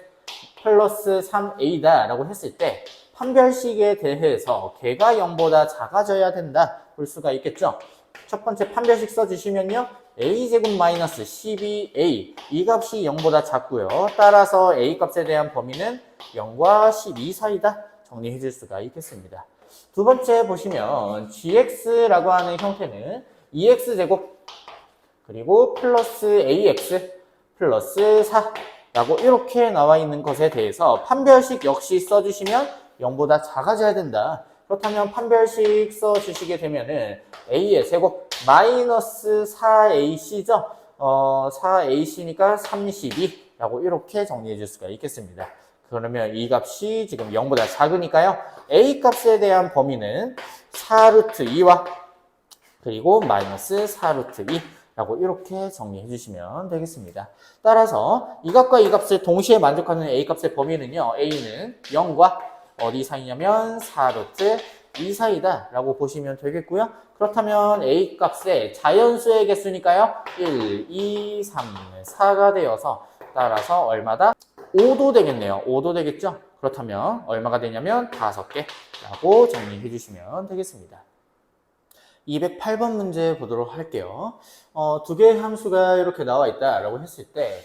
플러스 3a다 라고 했을 때 판별식에 대해서 걔가 0보다 작아져야 된다 볼 수가 있겠죠. 첫 번째 판별식 써주시면요. a제곱 마이너스 12a 이 값이 0보다 작고요. 따라서 a 값에 대한 범위는 0과 12 사이다. 정리해 줄 수가 있겠습니다. 두 번째 보시면 gx라고 하는 형태는 2x제곱 그리고 플러스 ax 플러스 4라고 이렇게 나와 있는 것에 대해서 판별식 역시 써주시면 0보다 작아져야 된다. 그렇다면 판별식 써주시게 되면은 a의 세곱 마이너스 4ac죠. 4ac니까 32라고 이렇게 정리해 줄 수가 있겠습니다. 그러면 이 값이 지금 0보다 작으니까요. a 값에 대한 범위는 4루트 2와 그리고 마이너스 4루트 2라고 이렇게 정리해 주시면 되겠습니다. 따라서 이 값과 이 값을 동시에 만족하는 a 값의 범위는요. a는 0과 어디 사이냐면 4루트 2 사이다 라고 보시면 되겠고요. 그렇다면 a 값의 자연수의 개수니까요. 1, 2, 3, 4가 되어서 따라서 얼마다? 5도 되겠네요. 5도 되겠죠? 그렇다면 얼마가 되냐면 5개 라고 정리해 주시면 되겠습니다. 208번 문제 보도록 할게요. 두 개의 함수가 이렇게 나와 있다라고 했을 때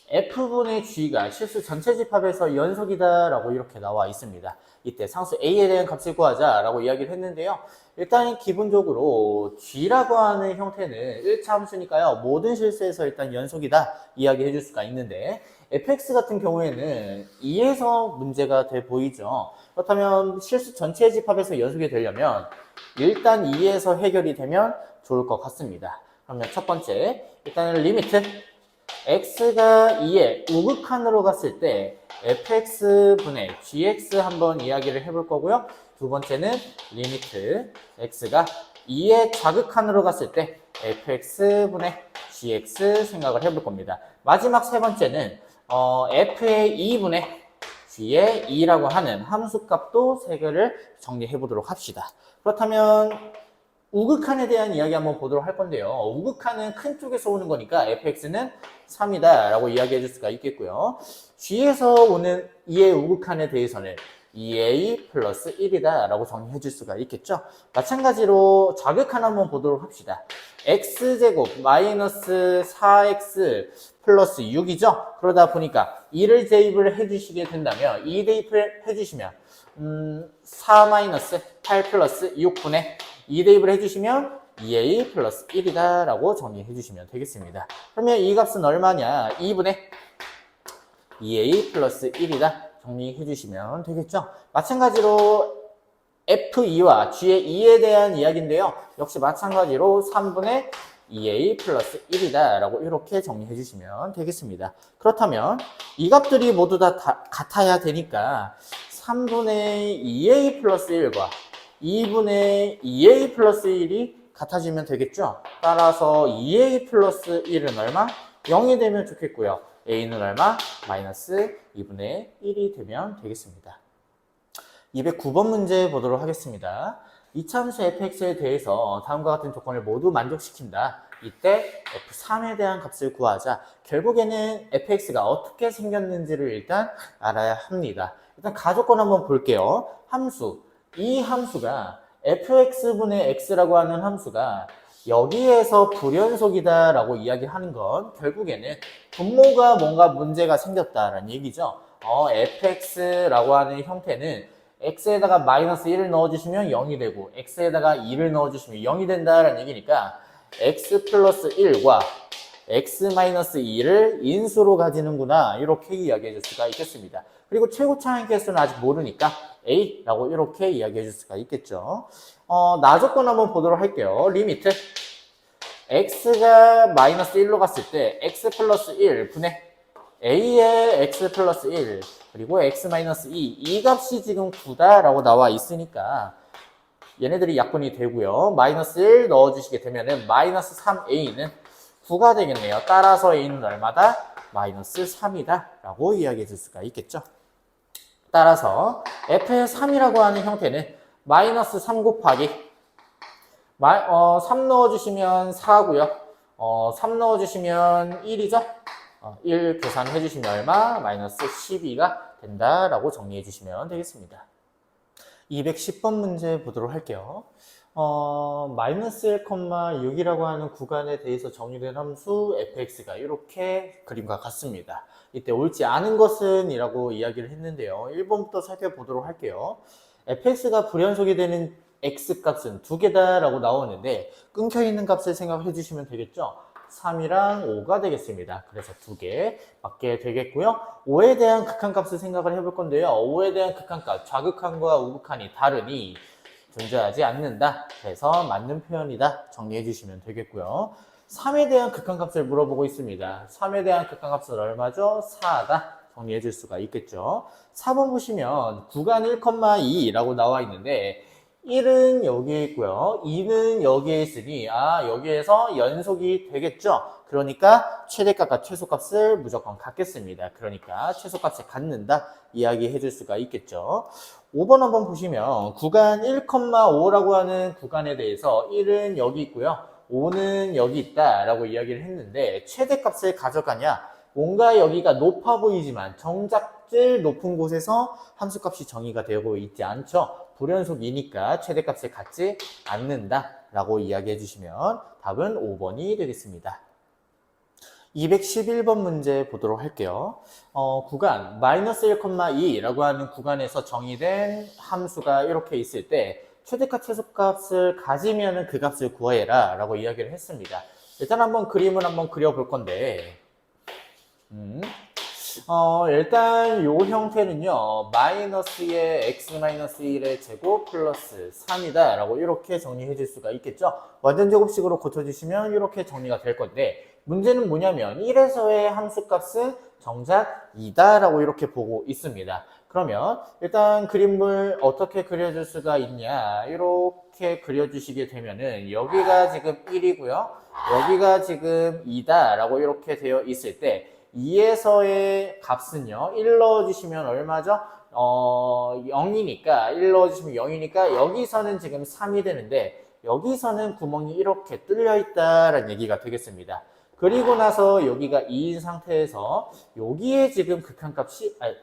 f분의 g가 실수 전체 집합에서 연속이다 라고 이렇게 나와 있습니다. 이때 상수 a에 대한 값을 구하자 라고 이야기를 했는데요. 일단 기본적으로 g라고 하는 형태는 1차 함수니까요. 모든 실수에서 일단 연속이다 이야기해 줄 수가 있는데 fx 같은 경우에는 2에서 문제가 돼 보이죠. 그렇다면 실수 전체 집합에서 연속이 되려면 일단 2에서 해결이 되면 좋을 것 같습니다. 그러면 첫 번째 일단은 리미트 x가 2의 우극한으로 갔을 때 fx분의 gx 한번 이야기를 해볼 거고요. 두 번째는 리미트 x가 2의 좌극한으로 갔을 때 fx분의 gx 생각을 해볼 겁니다. 마지막 세 번째는 f의 2분의 g의 2라고 하는 함수값도 세 개를 정리해 보도록 합시다. 그렇다면 우극한에 대한 이야기 한번 보도록 할 건데요. 우극한은 큰 쪽에서 오는 거니까 fx는 3이다 라고 이야기해 줄 수가 있겠고요. g에서 오는 2의 우극한에 대해서는 2a 플러스 1이다 라고 정리해 줄 수가 있겠죠. 마찬가지로 좌극한 한번 보도록 합시다. x제곱 마이너스 4x 플러스 6이죠. 그러다 보니까 2를 대입을 해 주시게 된다면 2 대입을 해 주시면 4 마이너스 8 플러스 6분의 2 대입을 해주시면 2a 플러스 1이다 라고 정리해 주시면 되겠습니다. 그러면 이 값은 얼마냐? 2분의 2a 플러스 1이다 정리해 주시면 되겠죠. 마찬가지로 f2와 g의 2에 대한 이야기인데요. 역시 마찬가지로 3분의 2a 플러스 1이다 라고 이렇게 정리해 주시면 되겠습니다. 그렇다면 이 값들이 모두 다 같아야 되니까 3분의 2a 플러스 1과 2분의 2a 플러스 1이 같아지면 되겠죠. 따라서 2a 플러스 1은 얼마? 0이 되면 좋겠고요. a는 얼마? 마이너스 2분의 1이 되면 되겠습니다. 209번 문제 보도록 하겠습니다. 이차함수 fx에 대해서 다음과 같은 조건을 모두 만족시킨다. 이때 f3에 대한 값을 구하자. 결국에는 fx가 어떻게 생겼는지를 일단 알아야 합니다. 일단 가조건 한번 볼게요. 함수. 이 함수가 fx분의 x라고 하는 함수가 여기에서 불연속이다 라고 이야기하는 건 결국에는 분모가 뭔가 문제가 생겼다라는 얘기죠. fx라고 하는 형태는 x에다가 마이너스 1을 넣어주시면 0이 되고 x에다가 2를 넣어주시면 0이 된다라는 얘기니까 x 플러스 1과 x 마이너스 2를 인수로 가지는구나 이렇게 이야기해 줄 수가 있겠습니다. 그리고 최고차항 개수는 아직 모르니까 a라고 이렇게 이야기해 줄 수가 있겠죠. 나조건 한번 보도록 할게요. 리미트 x가 마이너스 1로 갔을 때 x 플러스 1 분의 a의 x 플러스 1 그리고 x 마이너스 2 이 값이 지금 9다 라고 나와 있으니까 얘네들이 약분이 되고요. 마이너스 1 넣어주시게 되면은 마이너스 3a는 9가 되겠네요. 따라서 a는 얼마다? 마이너스 3이다 라고 이야기해 줄 수가 있겠죠. 따라서 f의 3이라고 하는 형태는 마이너스 3 곱하기 3 넣어주시면 4고요. 3 넣어주시면 1이죠. 1 계산해 주시면 얼마? 마이너스 12가 된다라고 정리해 주시면 되겠습니다. 210번 문제 보도록 할게요. 마이너스 1,6이라고 하는 구간에 대해서 정의된 함수 fx가 이렇게 그림과 같습니다. 이때 옳지 않은 것은 이라고 이야기를 했는데요. 1번부터 살펴보도록 할게요. fx가 불연속이 되는 x값은 두 개다 라고 나오는데 끊겨있는 값을 생각해 주시면 되겠죠. 3이랑 5가 되겠습니다. 그래서 두 개 맞게 되겠고요. 5에 대한 극한값을 생각을 해볼 건데요. 5에 대한 극한값, 좌극한과 우극한이 다르니 존재하지 않는다. 그래서 맞는 표현이다. 정리해 주시면 되겠고요. 3에 대한 극한값을 물어보고 있습니다. 3에 대한 극한값은 얼마죠? 4다. 정리해 줄 수가 있겠죠. 4번 보시면 구간 1,2라고 나와 있는데 1은 여기에 있고요. 2는 여기에 있으니 여기에서 연속이 되겠죠. 그러니까 최대값과 최소값을 무조건 갖겠습니다. 그러니까 최소값을 갖는다 이야기해 줄 수가 있겠죠. 5번 한번 보시면 구간 1,5라고 하는 구간에 대해서 1은 여기 있고요. 5는 여기 있다 라고 이야기를 했는데 최대값을 가져가냐? 뭔가 여기가 높아 보이지만 정작 제일 높은 곳에서 함수값이 정의가 되고 있지 않죠. 불연속이니까 최대값을 갖지 않는다 라고 이야기해 주시면 답은 5번이 되겠습니다. 211번 문제 보도록 할게요. 구간 마이너스 1,2라고 하는 구간에서 정의된 함수가 이렇게 있을 때 최대값 최소값을 가지면 그 값을 구해라 라고 이야기를 했습니다. 일단 한번 그림을 한번 그려볼 건데 일단 요 형태는요 마이너스의 x-1의 제곱 플러스 3이다 라고 이렇게 정리해 줄 수가 있겠죠. 완전 제곱식으로 고쳐주시면 이렇게 정리가 될 건데 문제는 뭐냐면 1에서의 함수값은 정작 2다 라고 이렇게 보고 있습니다. 그러면 일단 그림을 어떻게 그려줄 수가 있냐, 이렇게 그려주시게 되면은 여기가 지금 1이고요 여기가 지금 2다 라고 이렇게 되어 있을 때 2에서의 값은요 1 넣어주시면 얼마죠? 0이니까 1 넣어주시면 0이니까 여기서는 지금 3이 되는데 여기서는 구멍이 이렇게 뚫려 있다라는 얘기가 되겠습니다. 그리고 나서 여기가 2인 상태에서 여기에 지금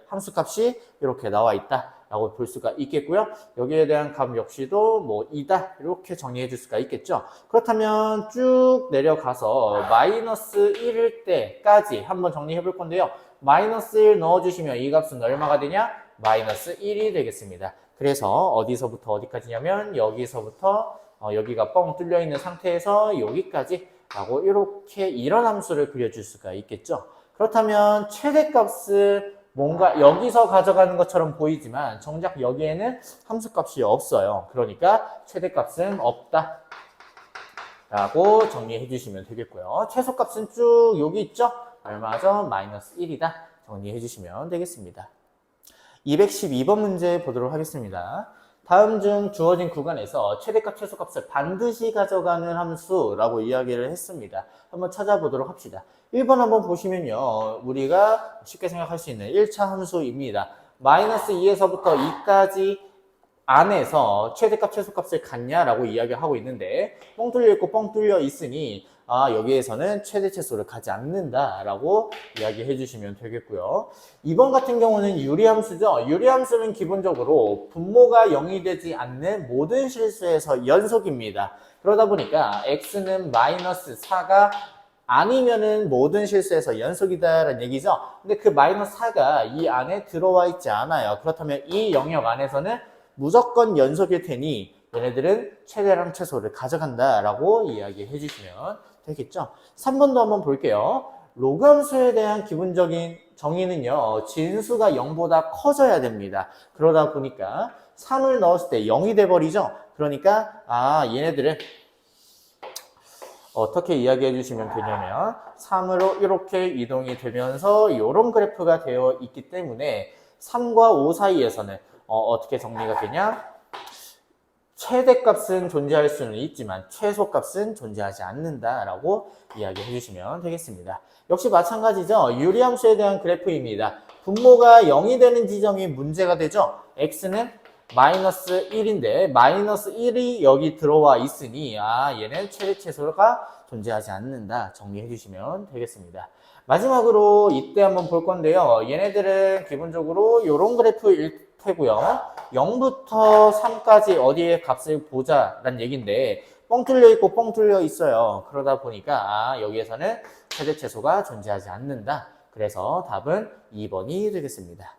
함수값이 이렇게 나와 있다 라고 볼 수가 있겠고요. 여기에 대한 값 역시도 뭐 2다 이렇게 정리해 줄 수가 있겠죠. 그렇다면 쭉 내려가서 마이너스 1일 때까지 한번 정리해 볼 건데요. 마이너스 1 넣어주시면 이 값은 얼마가 되냐? 마이너스 1이 되겠습니다. 그래서 어디서부터 어디까지냐면 여기서부터 여기가 뻥 뚫려 있는 상태에서 여기까지 라고 이렇게 이런 함수를 그려줄 수가 있겠죠. 그렇다면 최대값을 뭔가 여기서 가져가는 것처럼 보이지만 정작 여기에는 함수값이 없어요. 그러니까 최대값은 없다 라고 정리해 주시면 되겠고요. 최소값은 쭉 여기 있죠? 얼마죠? 마이너스 1이다 정리해 주시면 되겠습니다. 212번 문제 보도록 하겠습니다. 다음 중 주어진 구간에서 최대값, 최소값을 반드시 가져가는 함수라고 이야기를 했습니다. 한번 찾아보도록 합시다. 1번 한번 보시면요. 우리가 쉽게 생각할 수 있는 1차 함수입니다. 마이너스 2에서부터 2까지 안에서 최대값, 최소값을 갖냐라고 이야기하고 있는데 뻥 뚫려 있고 뻥 뚫려 있으니 여기에서는 최대 최소를 가지 않는다라고 이야기해 주시면 되겠고요. 2번 같은 경우는 유리함수죠. 유리함수는 기본적으로 분모가 0이 되지 않는 모든 실수에서 연속입니다. 그러다 보니까 x는 마이너스 4가 아니면은 모든 실수에서 연속이다라는 얘기죠. 근데 그 마이너스 4가 이 안에 들어와 있지 않아요. 그렇다면 이 영역 안에서는 무조건 연속일 테니 얘네들은 최대랑 최소를 가져간다라고 이야기해 주시면 되겠죠. 3번도 한번 볼게요. 로그 함수에 대한 기본적인 정의는요. 진수가 0보다 커져야 됩니다. 그러다 보니까 3을 넣었을 때 0이 돼버리죠. 그러니까 얘네들은 어떻게 이야기해 주시면 되냐면 3으로 이렇게 이동이 되면서 이런 그래프가 되어 있기 때문에 3과 5 사이에서는 어떻게 정리가 되냐? 최대값은 존재할 수는 있지만 최소값은 존재하지 않는다라고 이야기해 주시면 되겠습니다. 역시 마찬가지죠. 유리함수에 대한 그래프입니다. 분모가 0이 되는 지점이 문제가 되죠. x는 마이너스 1인데 마이너스 1이 여기 들어와 있으니 얘는 최대 최소가 존재하지 않는다 정리해 주시면 되겠습니다. 마지막으로 이때 한번 볼 건데요. 얘네들은 기본적으로 이런 그래프 테고요. 0부터 3까지 어디에 값을 보자라는 얘기인데 뻥 뚫려 있고 뻥 뚫려 있어요. 그러다 보니까 여기에서는 최대 최소가 존재하지 않는다. 그래서 답은 2번이 되겠습니다.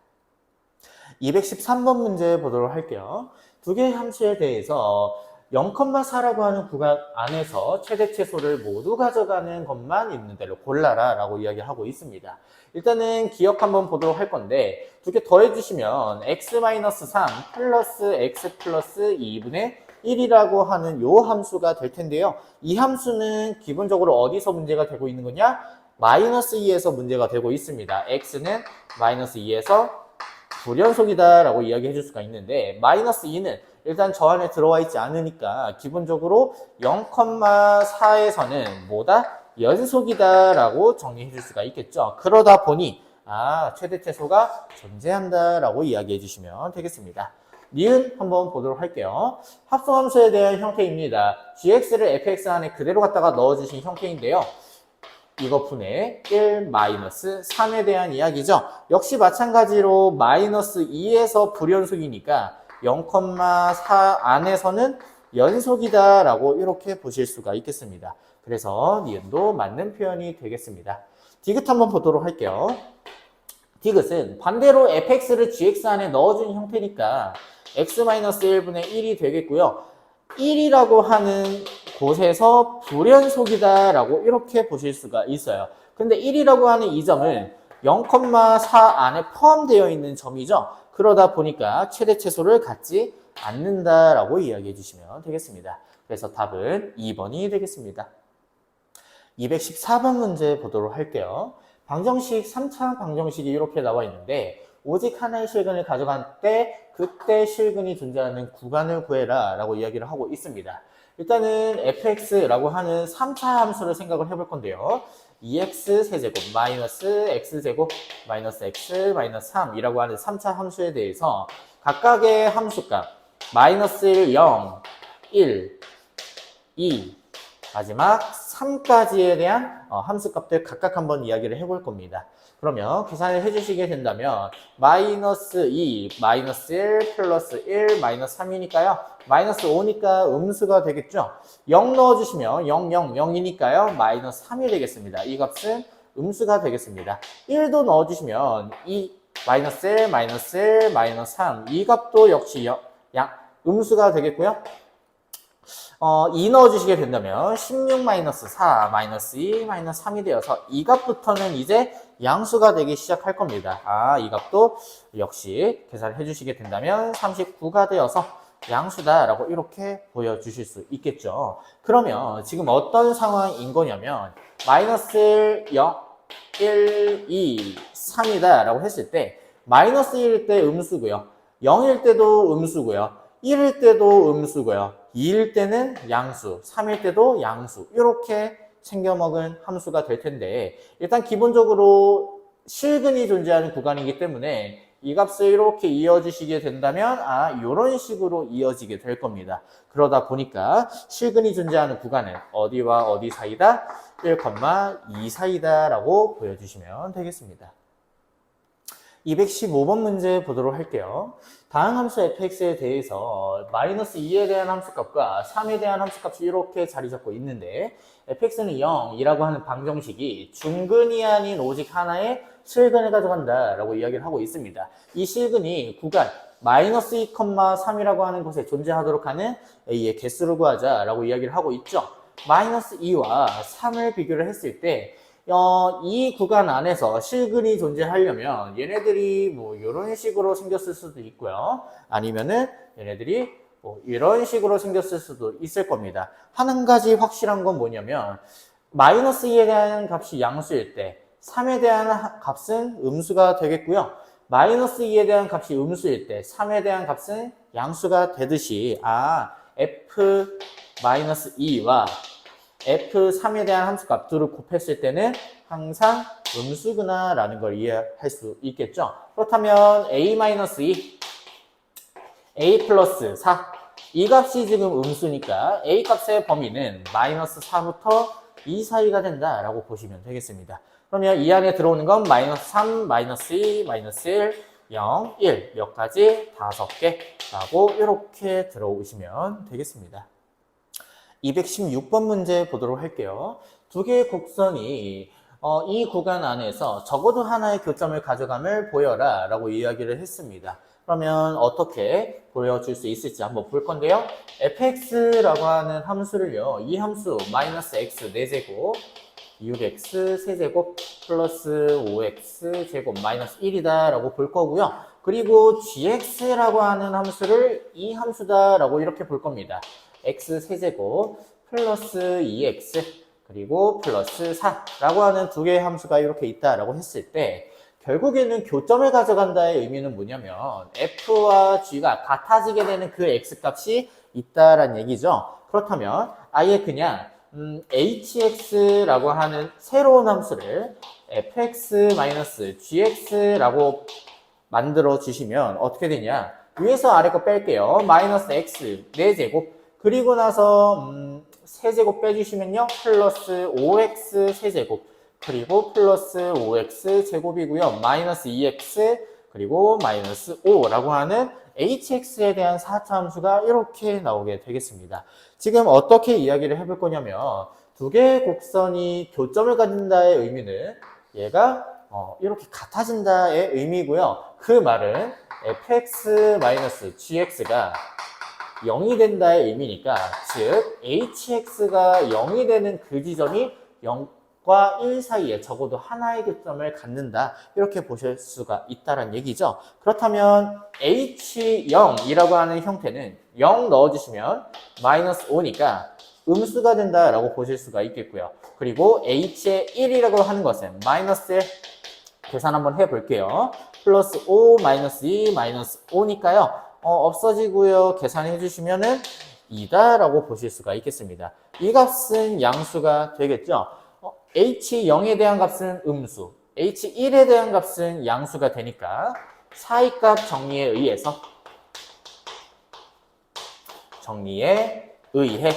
213번 문제 보도록 할게요. 두 개의 함수에 대해서 0,4라고 하는 구간 안에서 최대 최소를 모두 가져가는 것만 있는 대로 골라라 라고 이야기하고 있습니다. 일단은 기억 한번 보도록 할 건데 두 개 더해주시면 x-3 플러스 x 플러스 2분의 1이라고 하는 요 함수가 될 텐데요. 이 함수는 기본적으로 어디서 문제가 되고 있는 거냐? 마이너스 2에서 문제가 되고 있습니다. x는 마이너스 2에서 불연속이다 라고 이야기해 줄 수가 있는데 마이너스 2는 일단 저 안에 들어와 있지 않으니까 기본적으로 0,4에서는 뭐다? 연속이다 라고 정리해 줄 수가 있겠죠. 그러다 보니 최대 최소가 존재한다 라고 이야기해 주시면 되겠습니다. 니은 한번 보도록 할게요. 합성함수에 대한 형태입니다. gx를 fx 안에 그대로 갖다가 넣어주신 형태인데요. 이거 분의 1 마이너스 3에 대한 이야기죠. 역시 마찬가지로 마이너스 2에서 불연속이니까 0,4 안에서는 연속이다 라고 이렇게 보실 수가 있겠습니다. 그래서 니은도 맞는 표현이 되겠습니다. 디귿 한번 보도록 할게요. 디귿은 반대로 fx를 gx 안에 넣어준 형태니까 x-1분의 1이 되겠고요. 1이라고 하는 곳에서 불연속이다 라고 이렇게 보실 수가 있어요. 근데 1이라고 하는 이 점은 0,4 안에 포함되어 있는 점이죠. 그러다 보니까 최대 최소를 갖지 않는다 라고 이야기해 주시면 되겠습니다. 그래서 답은 2번이 되겠습니다. 214번 문제 보도록 할게요. 방정식 3차 방정식이 이렇게 나와 있는데 오직 하나의 실근을 가져갈 때 그때 실근이 존재하는 구간을 구해라 라고 이야기를 하고 있습니다. 일단은 fx라고 하는 3차 함수를 생각을 해볼 건데요. 2x 세제곱 마이너스 x제곱 마이너스 x 마이너스 3이라고 하는 3차 함수에 대해서 각각의 함수값 마이너스 1, 0, 1, 2 마지막 3까지에 대한 함수값들 각각 한번 이야기를 해볼 겁니다. 그러면 계산을 해주시게 된다면 마이너스 2, 마이너스 1, 플러스 1, 마이너스 3이니까요. 마이너스 5니까 음수가 되겠죠. 0 넣어주시면 0, 0, 0이니까요. 마이너스 3이 되겠습니다. 이 값은 음수가 되겠습니다. 1도 넣어주시면 2, 마이너스 1, 마이너스 1, 마이너스 3. 이 값도 역시 음수가 되겠고요. 2 넣어주시게 된다면 16 마이너스 4 마이너스 2 마이너스 3이 되어서 이 값부터는 이제 양수가 되기 시작할 겁니다. 이 값도 역시 계산해 주시게 된다면 39가 되어서 양수다라고 이렇게 보여주실 수 있겠죠. 그러면 지금 어떤 상황인 거냐면 마이너스 1, 0, 1, 2, 3이다 라고 했을 때 마이너스 1일 때 음수고요. 0일 때도 음수고요. 1일 때도 음수고요. 2일 때는 양수, 3일 때도 양수 이렇게 챙겨먹은 함수가 될 텐데 일단 기본적으로 실근이 존재하는 구간이기 때문에 이 값을 이렇게 이어주시게 된다면 이런 식으로 이어지게 될 겁니다. 그러다 보니까 실근이 존재하는 구간은 어디와 어디 사이다? 1,2 사이다 라고 보여주시면 되겠습니다. 215번 문제 보도록 할게요. 다음 함수 fx에 대해서 마이너스 2에 대한 함수값과 3에 대한 함수값이 이렇게 자리 잡고 있는데 fx는 0이라고 하는 방정식이 중근이 아닌 오직 하나의 실근을 가져간다 라고 이야기를 하고 있습니다. 이 실근이 구간 마이너스 2,3이라고 하는 곳에 존재하도록 하는 a의 개수를 구하자 라고 이야기를 하고 있죠. 마이너스 2와 3을 비교를 했을 때 이 구간 안에서 실근이 존재하려면 얘네들이 뭐 이런 식으로 생겼을 수도 있고요. 아니면은 얘네들이 뭐 이런 식으로 생겼을 수도 있을 겁니다. 한 가지 확실한 건 뭐냐면 마이너스 2에 대한 값이 양수일 때 3에 대한 값은 음수가 되겠고요. 마이너스 2에 대한 값이 음수일 때 3에 대한 값은 양수가 되듯이 f-2와 f3에 대한 함수값 둘을 곱했을 때는 항상 음수구나 라는 걸 이해할 수 있겠죠. 그렇다면 a-2, a 플러스 4 이 값이 지금 음수니까 a 값의 범위는 마이너스 4부터 2 사이가 된다 라고 보시면 되겠습니다. 그러면 이 안에 들어오는 건 마이너스 3, 마이너스 2, 마이너스 1, 0, 1 몇 가지? 5개라고 이렇게 들어오시면 되겠습니다. 216번 문제 보도록 할게요. 두 개의 곡선이 이 구간 안에서 적어도 하나의 교점을 가져감을 보여라 라고 이야기를 했습니다. 그러면 어떻게 보여줄 수 있을지 한번 볼 건데요. fx라고 하는 함수를요. 이 함수 마이너스 x 4제곱 6x 세제곱 플러스 5x 제곱 마이너스 1이다 라고 볼 거고요. 그리고 gx라고 하는 함수를 이 함수다 라고 이렇게 볼 겁니다. x 세제곱 플러스 2x 그리고 플러스 4라고 하는 두 개의 함수가 이렇게 있다라고 했을 때 결국에는 교점을 가져간다의 의미는 뭐냐면 f와 g가 같아지게 되는 그 x값이 있다라는 얘기죠. 그렇다면 아예 그냥 hx라고 하는 새로운 함수를 fx-gx라고 만들어 주시면 어떻게 되냐? 위에서 아래 거 뺄게요. 마이너스 x 4제곱 그리고 나서 세제곱 빼주시면요. 플러스 5x 세제곱 그리고 플러스 5x 제곱이고요. 마이너스 2x 그리고 마이너스 5라고 하는 hx에 대한 4차 함수가 이렇게 나오게 되겠습니다. 지금 어떻게 이야기를 해볼 거냐면 두 개의 곡선이 교점을 가진다의 의미는 얘가 이렇게 같아진다의 의미고요. 그 말은 fx-gx가 0이 된다의 의미니까 즉 hx가 0이 되는 그 지점이 0과 1 사이에 적어도 하나의 교점을 갖는다 이렇게 보실 수가 있다는 얘기죠. 그렇다면 h0이라고 하는 형태는 0 넣어주시면 마이너스 5니까 음수가 된다라고 보실 수가 있겠고요. 그리고 h의 1이라고 하는 것은 마이너스 1 계산 한번 해볼게요. 플러스 5 마이너스 2 마이너스 5니까요. 없어지고요. 계산해 주시면은 2다라고 보실 수가 있겠습니다. 이 값은 양수가 되겠죠. h0에 대한 값은 음수, h1에 대한 값은 양수가 되니까 사이값 정리에 의해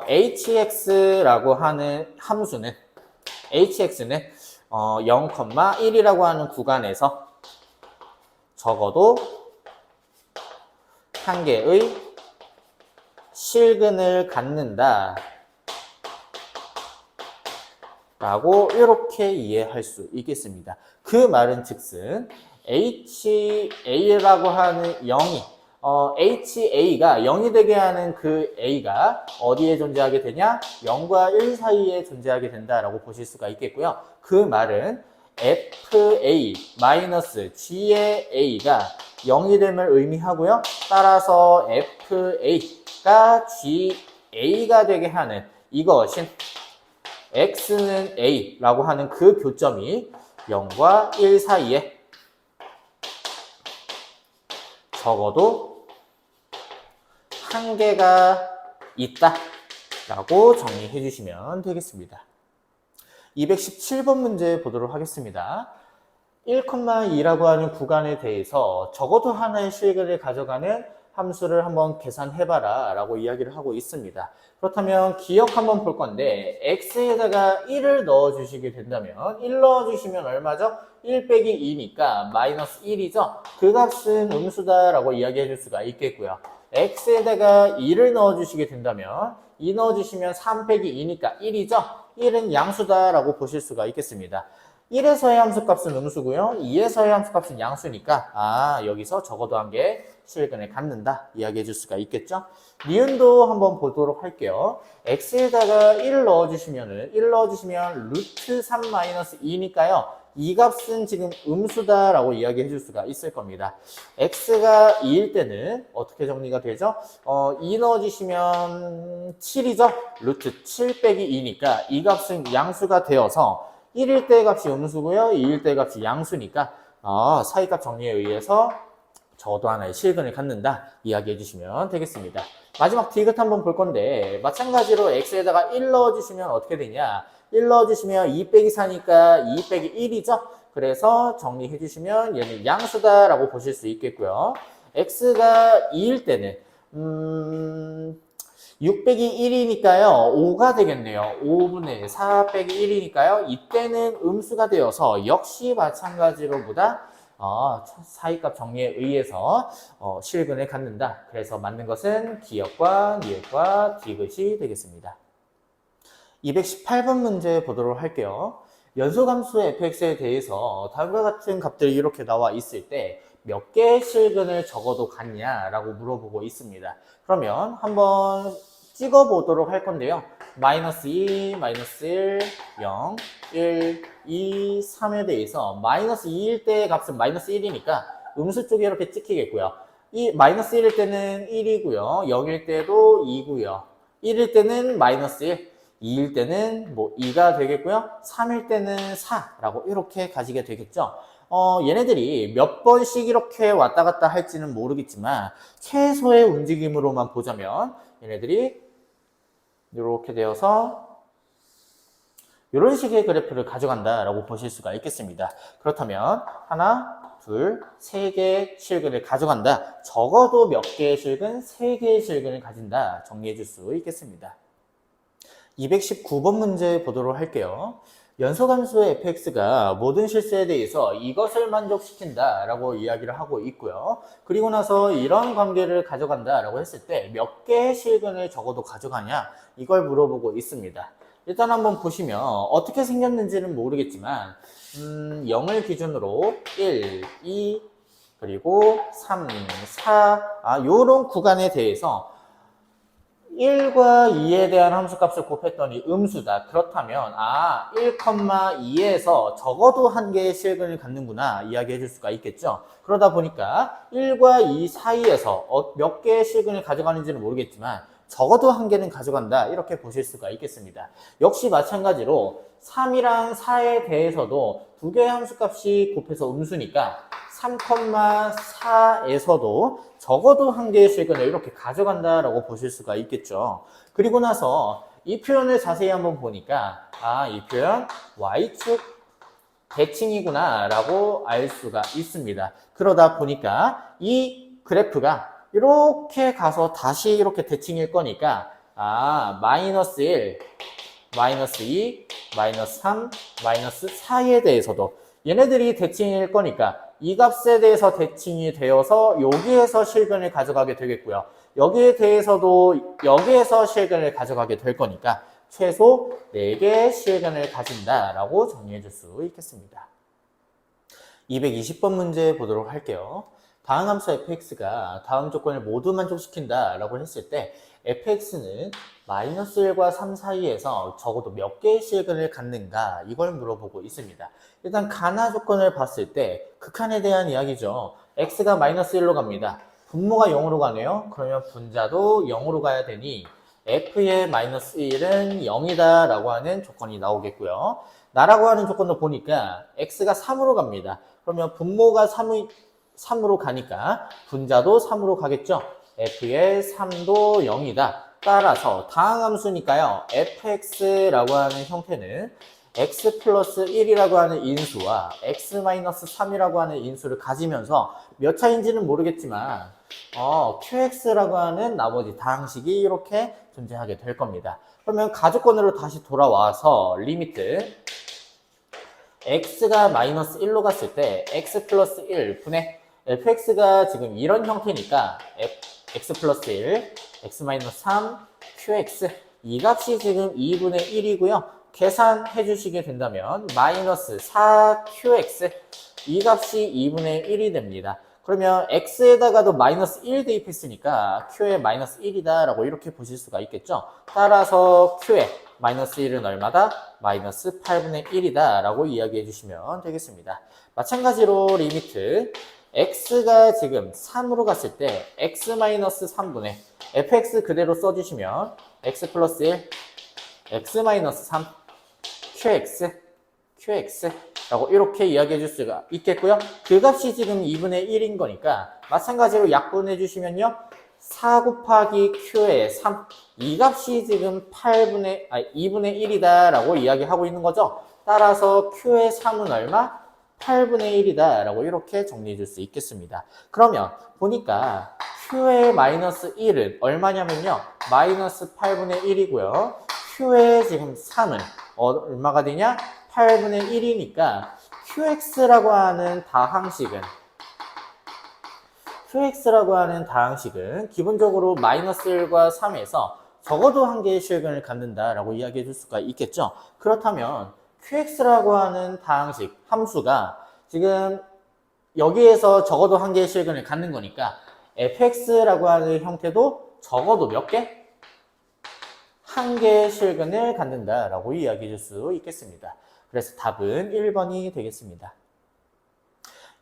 hx라고 하는 함수는 hx는 0,1이라고 하는 구간에서 적어도 한 개의 실근을 갖는다 라고 이렇게 이해할 수 있겠습니다. 그 말은 즉슨 HA라고 하는 0이 HA가 0이 되게 하는 그 A가 어디에 존재하게 되냐? 0과 1 사이에 존재하게 된다라고 보실 수가 있겠고요. 그 말은 FA-G의 A가 0이 됨을 의미하고요. 따라서 FA가 GA가 되게 하는 이것인 X는 A라고 하는 그 교점이 0과 1 사이에 적어도 한 개가 있다라고 정리해 주시면 되겠습니다. 217번 문제 보도록 하겠습니다. 1,2라고 하는 구간에 대해서 적어도 하나의 실근을 가져가는 함수를 한번 계산해봐라 라고 이야기를 하고 있습니다. 그렇다면 기억 한번 볼 건데 x에다가 1을 넣어주시게 된다면 1 넣어주시면 얼마죠? 1 빼기 2니까 마이너스 1이죠? 그 값은 음수다 라고 이야기해 줄 수가 있겠고요. x에다가 2를 넣어주시게 된다면 2 넣어주시면 3 빼기 2니까 1이죠? 1은 양수다 라고 보실 수가 있겠습니다. 1에서의 함수값은 음수고요. 2에서의 함수값은 양수니까 여기서 적어도 한 개 실근을 갖는다 이야기해 줄 수가 있겠죠. 니은도 한번 보도록 할게요. x에다가 1을 넣어주시면 루트 3 마이너스 2니까요. 이 값은 지금 음수다 라고 이야기해 줄 수가 있을 겁니다. x가 2일 때는 어떻게 정리가 되죠? 2 넣어주시면 7이죠? 루트 7 빼기 2니까 이 값은 양수가 되어서 1일 때 값이 음수고요. 2일 때 값이 양수니까 사이값 정리에 의해서 적어도 하나의 실근을 갖는다 이야기해 주시면 되겠습니다. 마지막 디귿 한번 볼 건데 마찬가지로 x에다가 1 넣어주시면 어떻게 되냐? 1 넣어주시면 2 빼기 4니까 2 빼기 1이죠? 그래서 정리해 주시면 얘는 양수다 라고 보실 수 있겠고요. x가 2일 때는 6 빼기 1이니까요. 5가 되겠네요. 5분의 4 빼기 1이니까요. 이때는 음수가 되어서 역시 마찬가지로 보다 사이값 정리에 의해서 실근을 갖는다. 그래서 맞는 것은 기역과 니은과 디귿이 되겠습니다. 218번 문제 보도록 할게요. 연소함수의 fx에 대해서 다음과 같은 값들이 이렇게 나와 있을 때 몇 개의 실근을 적어도 같냐라고 물어보고 있습니다. 그러면 한번 찍어 보도록 할 건데요. 마이너스 2, 마이너스 1, 0, 1, 2, 3에 대해서 마이너스 2일 때의 값은 마이너스 1이니까 음수 쪽에 이렇게 찍히겠고요. 이 마이너스 1일 때는 1이고요. 0일 때도 2고요. 1일 때는 마이너스 1, 2일 때는 2가 되겠고요. 3일 때는 4라고 이렇게 가지게 되겠죠. 얘네들이 몇 번씩 이렇게 왔다 갔다 할지는 모르겠지만 최소의 움직임으로만 보자면 얘네들이 이렇게 되어서 이런 식의 그래프를 가져간다라고 보실 수가 있겠습니다. 그렇다면 하나, 둘, 세 개의 실근을 가져간다. 적어도 몇 개의 실근? 세 개의 실근을 가진다. 정리해 줄 수 있겠습니다. 219번 문제 보도록 할게요. 연소함수의 fx가 모든 실수에 대해서 이것을 만족시킨다 라고 이야기를 하고 있고요. 그리고 나서 이런 관계를 가져간다 라고 했을 때 몇 개의 실근을 적어도 가져가냐 이걸 물어보고 있습니다. 일단 한번 보시면 어떻게 생겼는지는 모르겠지만 0을 기준으로 1, 2, 그리고 3, 4 요런 구간에 대해서 1과 2에 대한 함수값을 곱했더니 음수다. 그렇다면 1,2에서 적어도 한 개의 실근을 갖는구나 이야기해 줄 수가 있겠죠. 그러다 보니까 1과 2 사이에서 몇 개의 실근을 가져가는지는 모르겠지만 적어도 한 개는 가져간다 이렇게 보실 수가 있겠습니다. 역시 마찬가지로 3이랑 4에 대해서도 두 개의 함수값이 곱해서 음수니까 3,4에서도 적어도 한 개의 실근을 이렇게 가져간다라고 보실 수가 있겠죠. 그리고 나서 이 표현을 자세히 한번 보니까 이 표현 y축 대칭이구나 라고 알 수가 있습니다. 그러다 보니까 이 그래프가 이렇게 가서 다시 이렇게 대칭일 거니까 마이너스 1, 마이너스 2, 마이너스 3, 마이너스 4에 대해서도 얘네들이 대칭일 거니까 이 값에 대해서 대칭이 되어서 여기에서 실근을 가져가게 되겠고요. 여기에 대해서도 여기에서 실근을 가져가게 될 거니까 최소 4개의 실근을 가진다라고 정리해 줄 수 있겠습니다. 220번 문제 보도록 할게요. 다음 함수 fx가 다음 조건을 모두 만족시킨다 라고 했을 때 fx는 마이너스 1과 3 사이에서 적어도 몇 개의 실근을 갖는가 이걸 물어보고 있습니다. 일단 가나 조건을 봤을 때 극한에 대한 이야기죠. x가 마이너스 1로 갑니다. 분모가 0으로 가네요. 그러면 분자도 0으로 가야 되니 f의 마이너스 1은 0이다 라고 하는 조건이 나오겠고요. 나라고 하는 조건도 보니까 x가 3으로 갑니다. 그러면 분모가 3으로 가니까 분자도 3으로 가겠죠. f의 3도 0이다. 따라서 다항함수니까요. fx라고 하는 형태는 x 플러스 1이라고 하는 인수와 x 마이너스 3이라고 하는 인수를 가지면서 몇 차인지는 모르겠지만 qx라고 하는 나머지 다항식이 이렇게 존재하게 될 겁니다. 그러면 가조건으로 다시 돌아와서 리미트 x가 마이너스 1로 갔을 때 x 플러스 1 분의 fx가 지금 이런 형태니까 x 플러스 1, x 마이너스 3, qx 이 값이 지금 2분의 1이고요. 계산해 주시게 된다면 마이너스 4qx 이 값이 2분의 1이 됩니다. 그러면 x에다가도 마이너스 1 대입했으니까 q의 마이너스 1이다 라고 이렇게 보실 수가 있겠죠. 따라서 q의 마이너스 1은 얼마다? 마이너스 8분의 1이다 라고 이야기해 주시면 되겠습니다. 마찬가지로 리미트 x가 지금 3으로 갔을 때 x 마이너스 3분의 fx 그대로 써주시면 x 플러스 1, x 마이너스 3, qx 라고 이렇게 이야기해 줄 수가 있겠고요. 그 값이 지금 2분의 1인 거니까 마찬가지로 약분해 주시면요. 4 곱하기 q의 3 이 값이 지금 2분의 1이다 라고 이야기하고 있는 거죠. 따라서 q의 3은 얼마? 8분의 1이다 라고 이렇게 정리해 줄 수 있겠습니다. 그러면 보니까 q의 마이너스 1은 얼마냐면요. 마이너스 8분의 1이고요. q의 지금 3은 얼마가 되냐? 8분의 1이니까 qx라고 하는 다항식은 기본적으로 마이너스 1과 3에서 적어도 한 개의 실근을 갖는다라고 이야기해 줄 수가 있겠죠. 그렇다면 qx라고 하는 다항식 함수가 지금 여기에서 적어도 한 개의 실근을 갖는 거니까 fx라고 하는 형태도 적어도 몇 개? 한 개의 실근을 갖는다라고 이야기해 줄 수 있겠습니다. 그래서 답은 1번이 되겠습니다.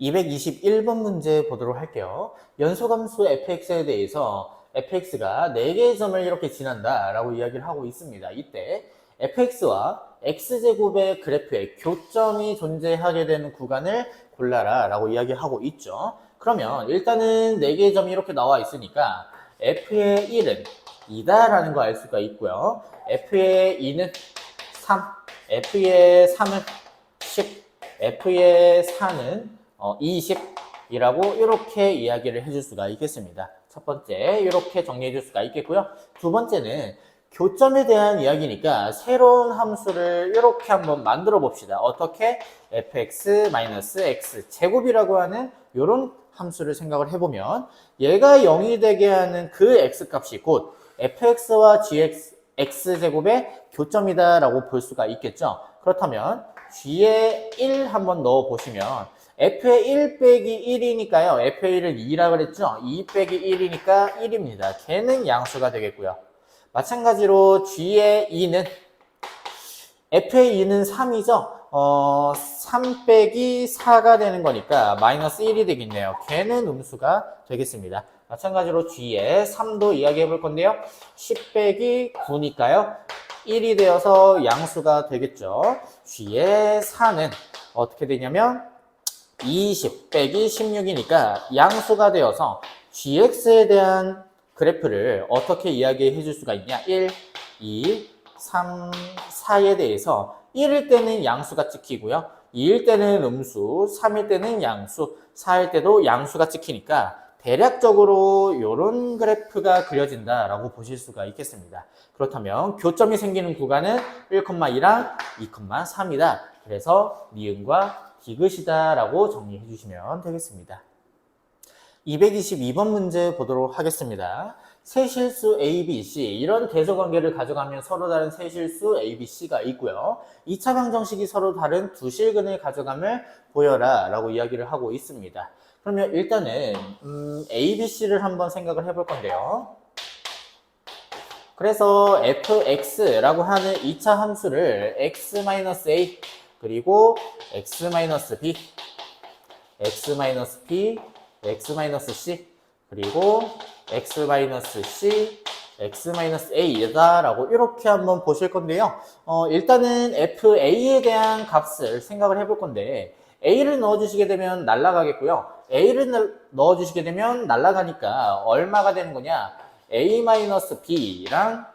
221번 문제 보도록 할게요. 연소함수 fx에 대해서 fx가 4개의 점을 이렇게 지난다 라고 이야기를 하고 있습니다. 이때 fx와 x제곱의 그래프에 교점이 존재하게 되는 구간을 골라라 라고 이야기하고 있죠. 그러면 일단은 4개의 점이 이렇게 나와 있으니까 f의 1은 2다 라는 거 알 수가 있고요. f의 2는 3, f의 3은 10, f의 4는 20이라고 이렇게 이야기를 해줄 수가 있겠습니다. 첫 번째 이렇게 정리해 줄 수가 있겠고요. 두 번째는 교점에 대한 이야기니까 새로운 함수를 이렇게 한번 만들어 봅시다. 어떻게? fx-x 제곱이라고 하는 이런 함수를 생각을 해보면 얘가 0이 되게 하는 그 x값이 곧 fx와 x제곱의 교점이다 라고 볼 수가 있겠죠. 그렇다면 g에 1 한번 넣어 보시면 f의 1 빼기 1이니까요. f의 1을 2라 그랬죠. 2 빼기 1이니까 1입니다. 걔는 양수가 되겠고요. 마찬가지로 g의 2는 f의 2는 3이죠. 3 빼기 4가 되는 거니까 마이너스 1이 되겠네요. 걔는 음수가 되겠습니다. 마찬가지로 g의 3도 이야기해 볼 건데요. 10 빼기 9니까요. 1이 되어서 양수가 되겠죠. g의 4는 어떻게 되냐면 20 빼기 16이니까 양수가 되어서 gx에 대한 그래프를 어떻게 이야기해 줄 수가 있냐. 1, 2, 3, 4에 대해서 1일 때는 양수가 찍히고요. 2일 때는 음수, 3일 때는 양수, 4일 때도 양수가 찍히니까 대략적으로 이런 그래프가 그려진다라고 보실 수가 있겠습니다. 그렇다면 교점이 생기는 구간은 1,2랑 2,3이다. 그래서 니은과 디귿이다 라고 정리해 주시면 되겠습니다. 222번 문제 보도록 하겠습니다. 세실수 A, B, C 이런 대소관계를 가져가면 서로 다른 세실수 A, B, C가 있고요. 2차 방정식이 서로 다른 두 실근을 가져감을 보여라 라고 이야기를 하고 있습니다. 그러면 일단은 A, B, C를 한번 생각을 해볼 건데요. 그래서 fx라고 하는 2차 함수를 x-a 그리고 x-b, x-p, x-c 그리고 x-c, x-a이다 라고 이렇게 한번 보실 건데요. 일단은 fa에 대한 값을 생각을 해볼 건데 a를 넣어주시게 되면 날아가겠고요. a를 넣어주시게 되면 날아가니까 얼마가 되는 거냐? a-b랑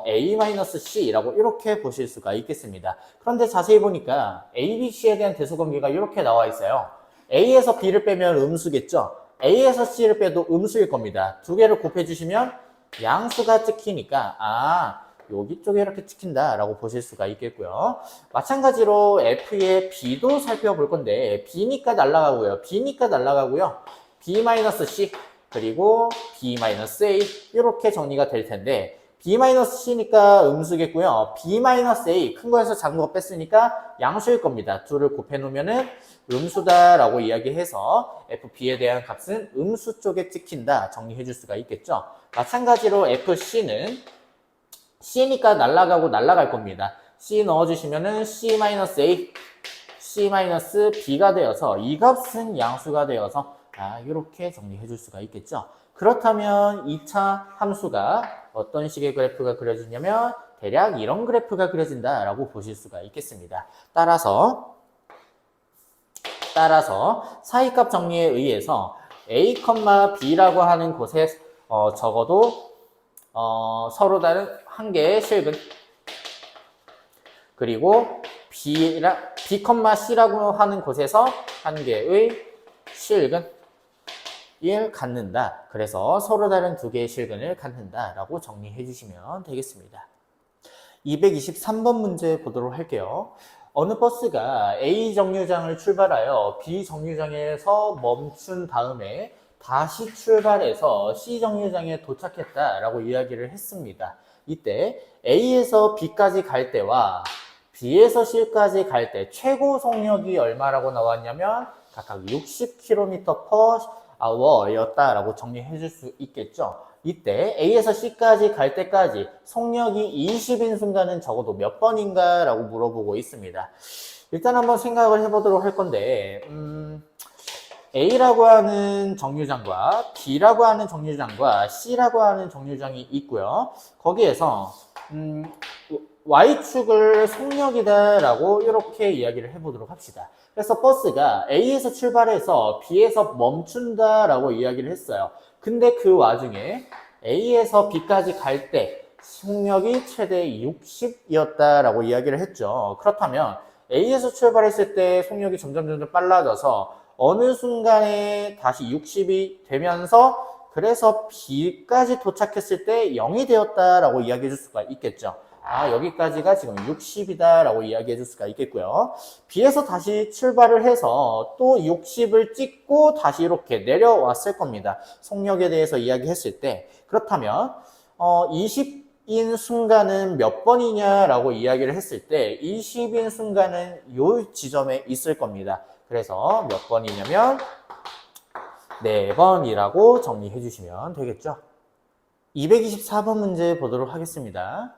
a-c라고 이렇게 보실 수가 있겠습니다. 그런데 자세히 보니까 a, b, c에 대한 대소관계가 이렇게 나와 있어요. a에서 b를 빼면 음수겠죠. a에서 c를 빼도 음수일 겁니다. 두 개를 곱해주시면 양수가 찍히니까 여기 쪽에 이렇게 찍힌다 라고 보실 수가 있겠고요. 마찬가지로 f의 b도 살펴볼 건데 b니까 날아가고요. b니까 날아가고요. b-c 그리고 b-a 이렇게 정리가 될 텐데 b-c니까 음수겠고요. b-a 큰 거에서 작은 거 뺐으니까 양수일 겁니다. 둘을 곱해 놓으면은 음수다 라고 이야기해서 fb에 대한 값은 음수 쪽에 찍힌다 정리해 줄 수가 있겠죠. 마찬가지로 fc는 c니까 날아가고 날아갈 겁니다. c 넣어주시면은 c-a, c-b가 되어서 이 값은 양수가 되어서 이렇게 정리해 줄 수가 있겠죠. 그렇다면 2차 함수가 어떤 식의 그래프가 그려지냐면 대략 이런 그래프가 그려진다라고 보실 수가 있겠습니다. 따라서 사이값 정리에 의해서 a, b라고 하는 곳에 적어도 서로 다른 한 개의 실근 그리고 b, c라고 하는 곳에서 한 개의 실근 을 갖는다. 그래서 서로 다른 두 개의 실근을 갖는다 라고 정리해 주시면 되겠습니다. 223번 문제 보도록 할게요. 어느 버스가 A 정류장을 출발하여 B 정류장에서 멈춘 다음에 다시 출발해서 C 정류장에 도착했다라고 이야기를 했습니다. 이때 A에서 B까지 갈 때와 B에서 C까지 갈 때 최고 속력이 얼마라고 나왔냐면 각각 60km/h 였다라고 정리해 줄 수 있겠죠. 이때 A에서 C까지 갈 때까지 속력이 20인 순간은 적어도 몇 번인가 라고 물어보고 있습니다. 일단 한번 생각을 해보도록 할 건데 A라고 하는 정류장과 B라고 하는 정류장과 C라고 하는 정류장이 있고요. 거기에서 Y축을 속력이다 라고 이렇게 이야기를 해보도록 합시다. 그래서 버스가 A에서 출발해서 B에서 멈춘다 라고 이야기를 했어요. 근데 그 와중에 A에서 B까지 갈 때 속력이 최대 60이었다 라고 이야기를 했죠. 그렇다면 A에서 출발했을 때 속력이 점점 빨라져서 어느 순간에 다시 60이 되면서 그래서 B까지 도착했을 때 0이 되었다 라고 이야기해 줄 수가 있겠죠. 여기까지가 지금 60이다 라고 이야기해 줄 수가 있겠고요. B에서 다시 출발을 해서 또 60을 찍고 다시 이렇게 내려왔을 겁니다. 속력에 대해서 이야기했을 때. 그렇다면 20인 순간은 몇 번이냐 라고 이야기를 했을 때 20인 순간은 이 지점에 있을 겁니다. 그래서 몇 번이냐면 4번이라고 정리해 주시면 되겠죠. 224번 문제 보도록 하겠습니다.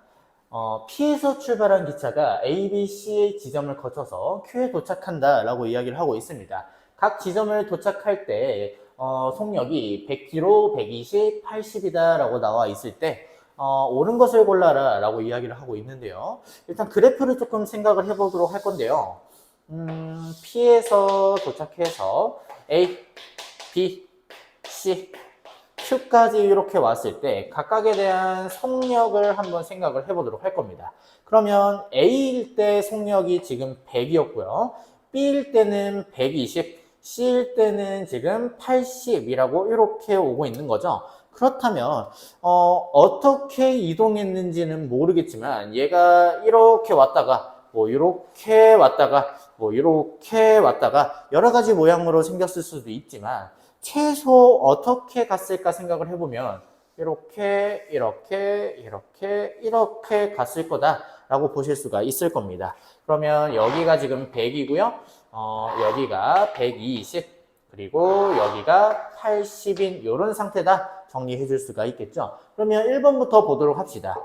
P에서 출발한 기차가 A, B, C의 지점을 거쳐서 Q에 도착한다 라고 이야기를 하고 있습니다. 각 지점을 도착할 때 속력이 100km, 120, 80이다 라고 나와 있을 때 옳은 것을 골라라 라고 이야기를 하고 있는데요. 일단 그래프를 조금 생각을 해보도록 할 건데요. P에서 도착해서 A, B, C, Q까지 이렇게 왔을 때 각각에 대한 속력을 한번 생각을 해보도록 할 겁니다. 그러면 A일 때 속력이 지금 100이었고요. B일 때는 120, C일 때는 지금 80이라고 이렇게 오고 있는 거죠. 그렇다면 어떻게 이동했는지는 모르겠지만 얘가 이렇게 왔다가 뭐 이렇게 왔다가 뭐 이렇게 왔다가 여러 가지 모양으로 생겼을 수도 있지만 최소 어떻게 갔을까 생각을 해보면 이렇게 갔을 거다라고 보실 수가 있을 겁니다. 그러면 여기가 지금 100이고요. 여기가 120 그리고 여기가 80인 이런 상태다 정리해 줄 수가 있겠죠. 그러면 1번부터 보도록 합시다.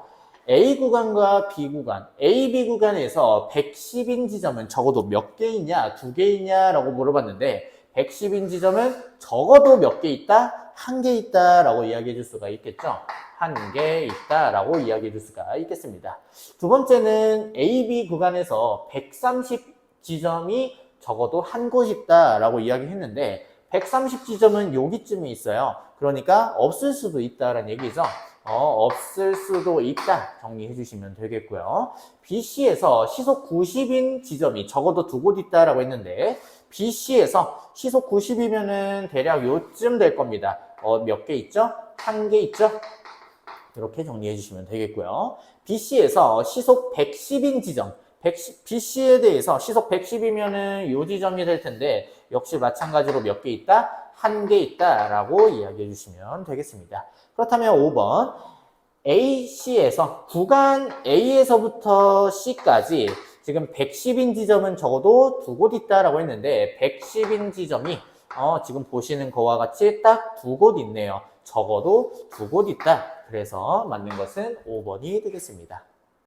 A 구간과 B 구간, A, B 구간에서 110인 지점은 적어도 몇 개 있냐, 2개 있냐 라고 물어봤는데 110인 지점은 적어도 몇 개 있다? 1개 있다 라고 이야기해 줄 수가 있겠죠. 1개 있다 라고 이야기해 줄 수가 있겠습니다. 두 번째는 A, B 구간에서 130 지점이 적어도 한 곳 있다 라고 이야기했는데 130 지점은 여기쯤에 있어요. 그러니까 없을 수도 있다라는 얘기죠. 없을 수도 있다 정리해 주시면 되겠고요. BC에서 시속 90인 지점이 적어도 2곳 있다라고 했는데 BC에서 시속 90이면은 대략 요쯤 될 겁니다. 몇 개 있죠? 1개 있죠? 이렇게 정리해 주시면 되겠고요. BC에서 시속 110인 지점 BC에 대해서 시속 110이면은 요 지점이 될 텐데 역시 마찬가지로 몇 개 있다? 1개 있다 라고 이야기해 주시면 되겠습니다. 그렇다면 5번 AC에서 구간 A에서부터 C까지 지금 110인 지점은 적어도 2곳 있다라고 했는데 110인 지점이 지금 보시는 거와 같이 딱 2곳 있네요. 적어도 2곳 있다. 그래서 맞는 것은 5번이 되겠습니다.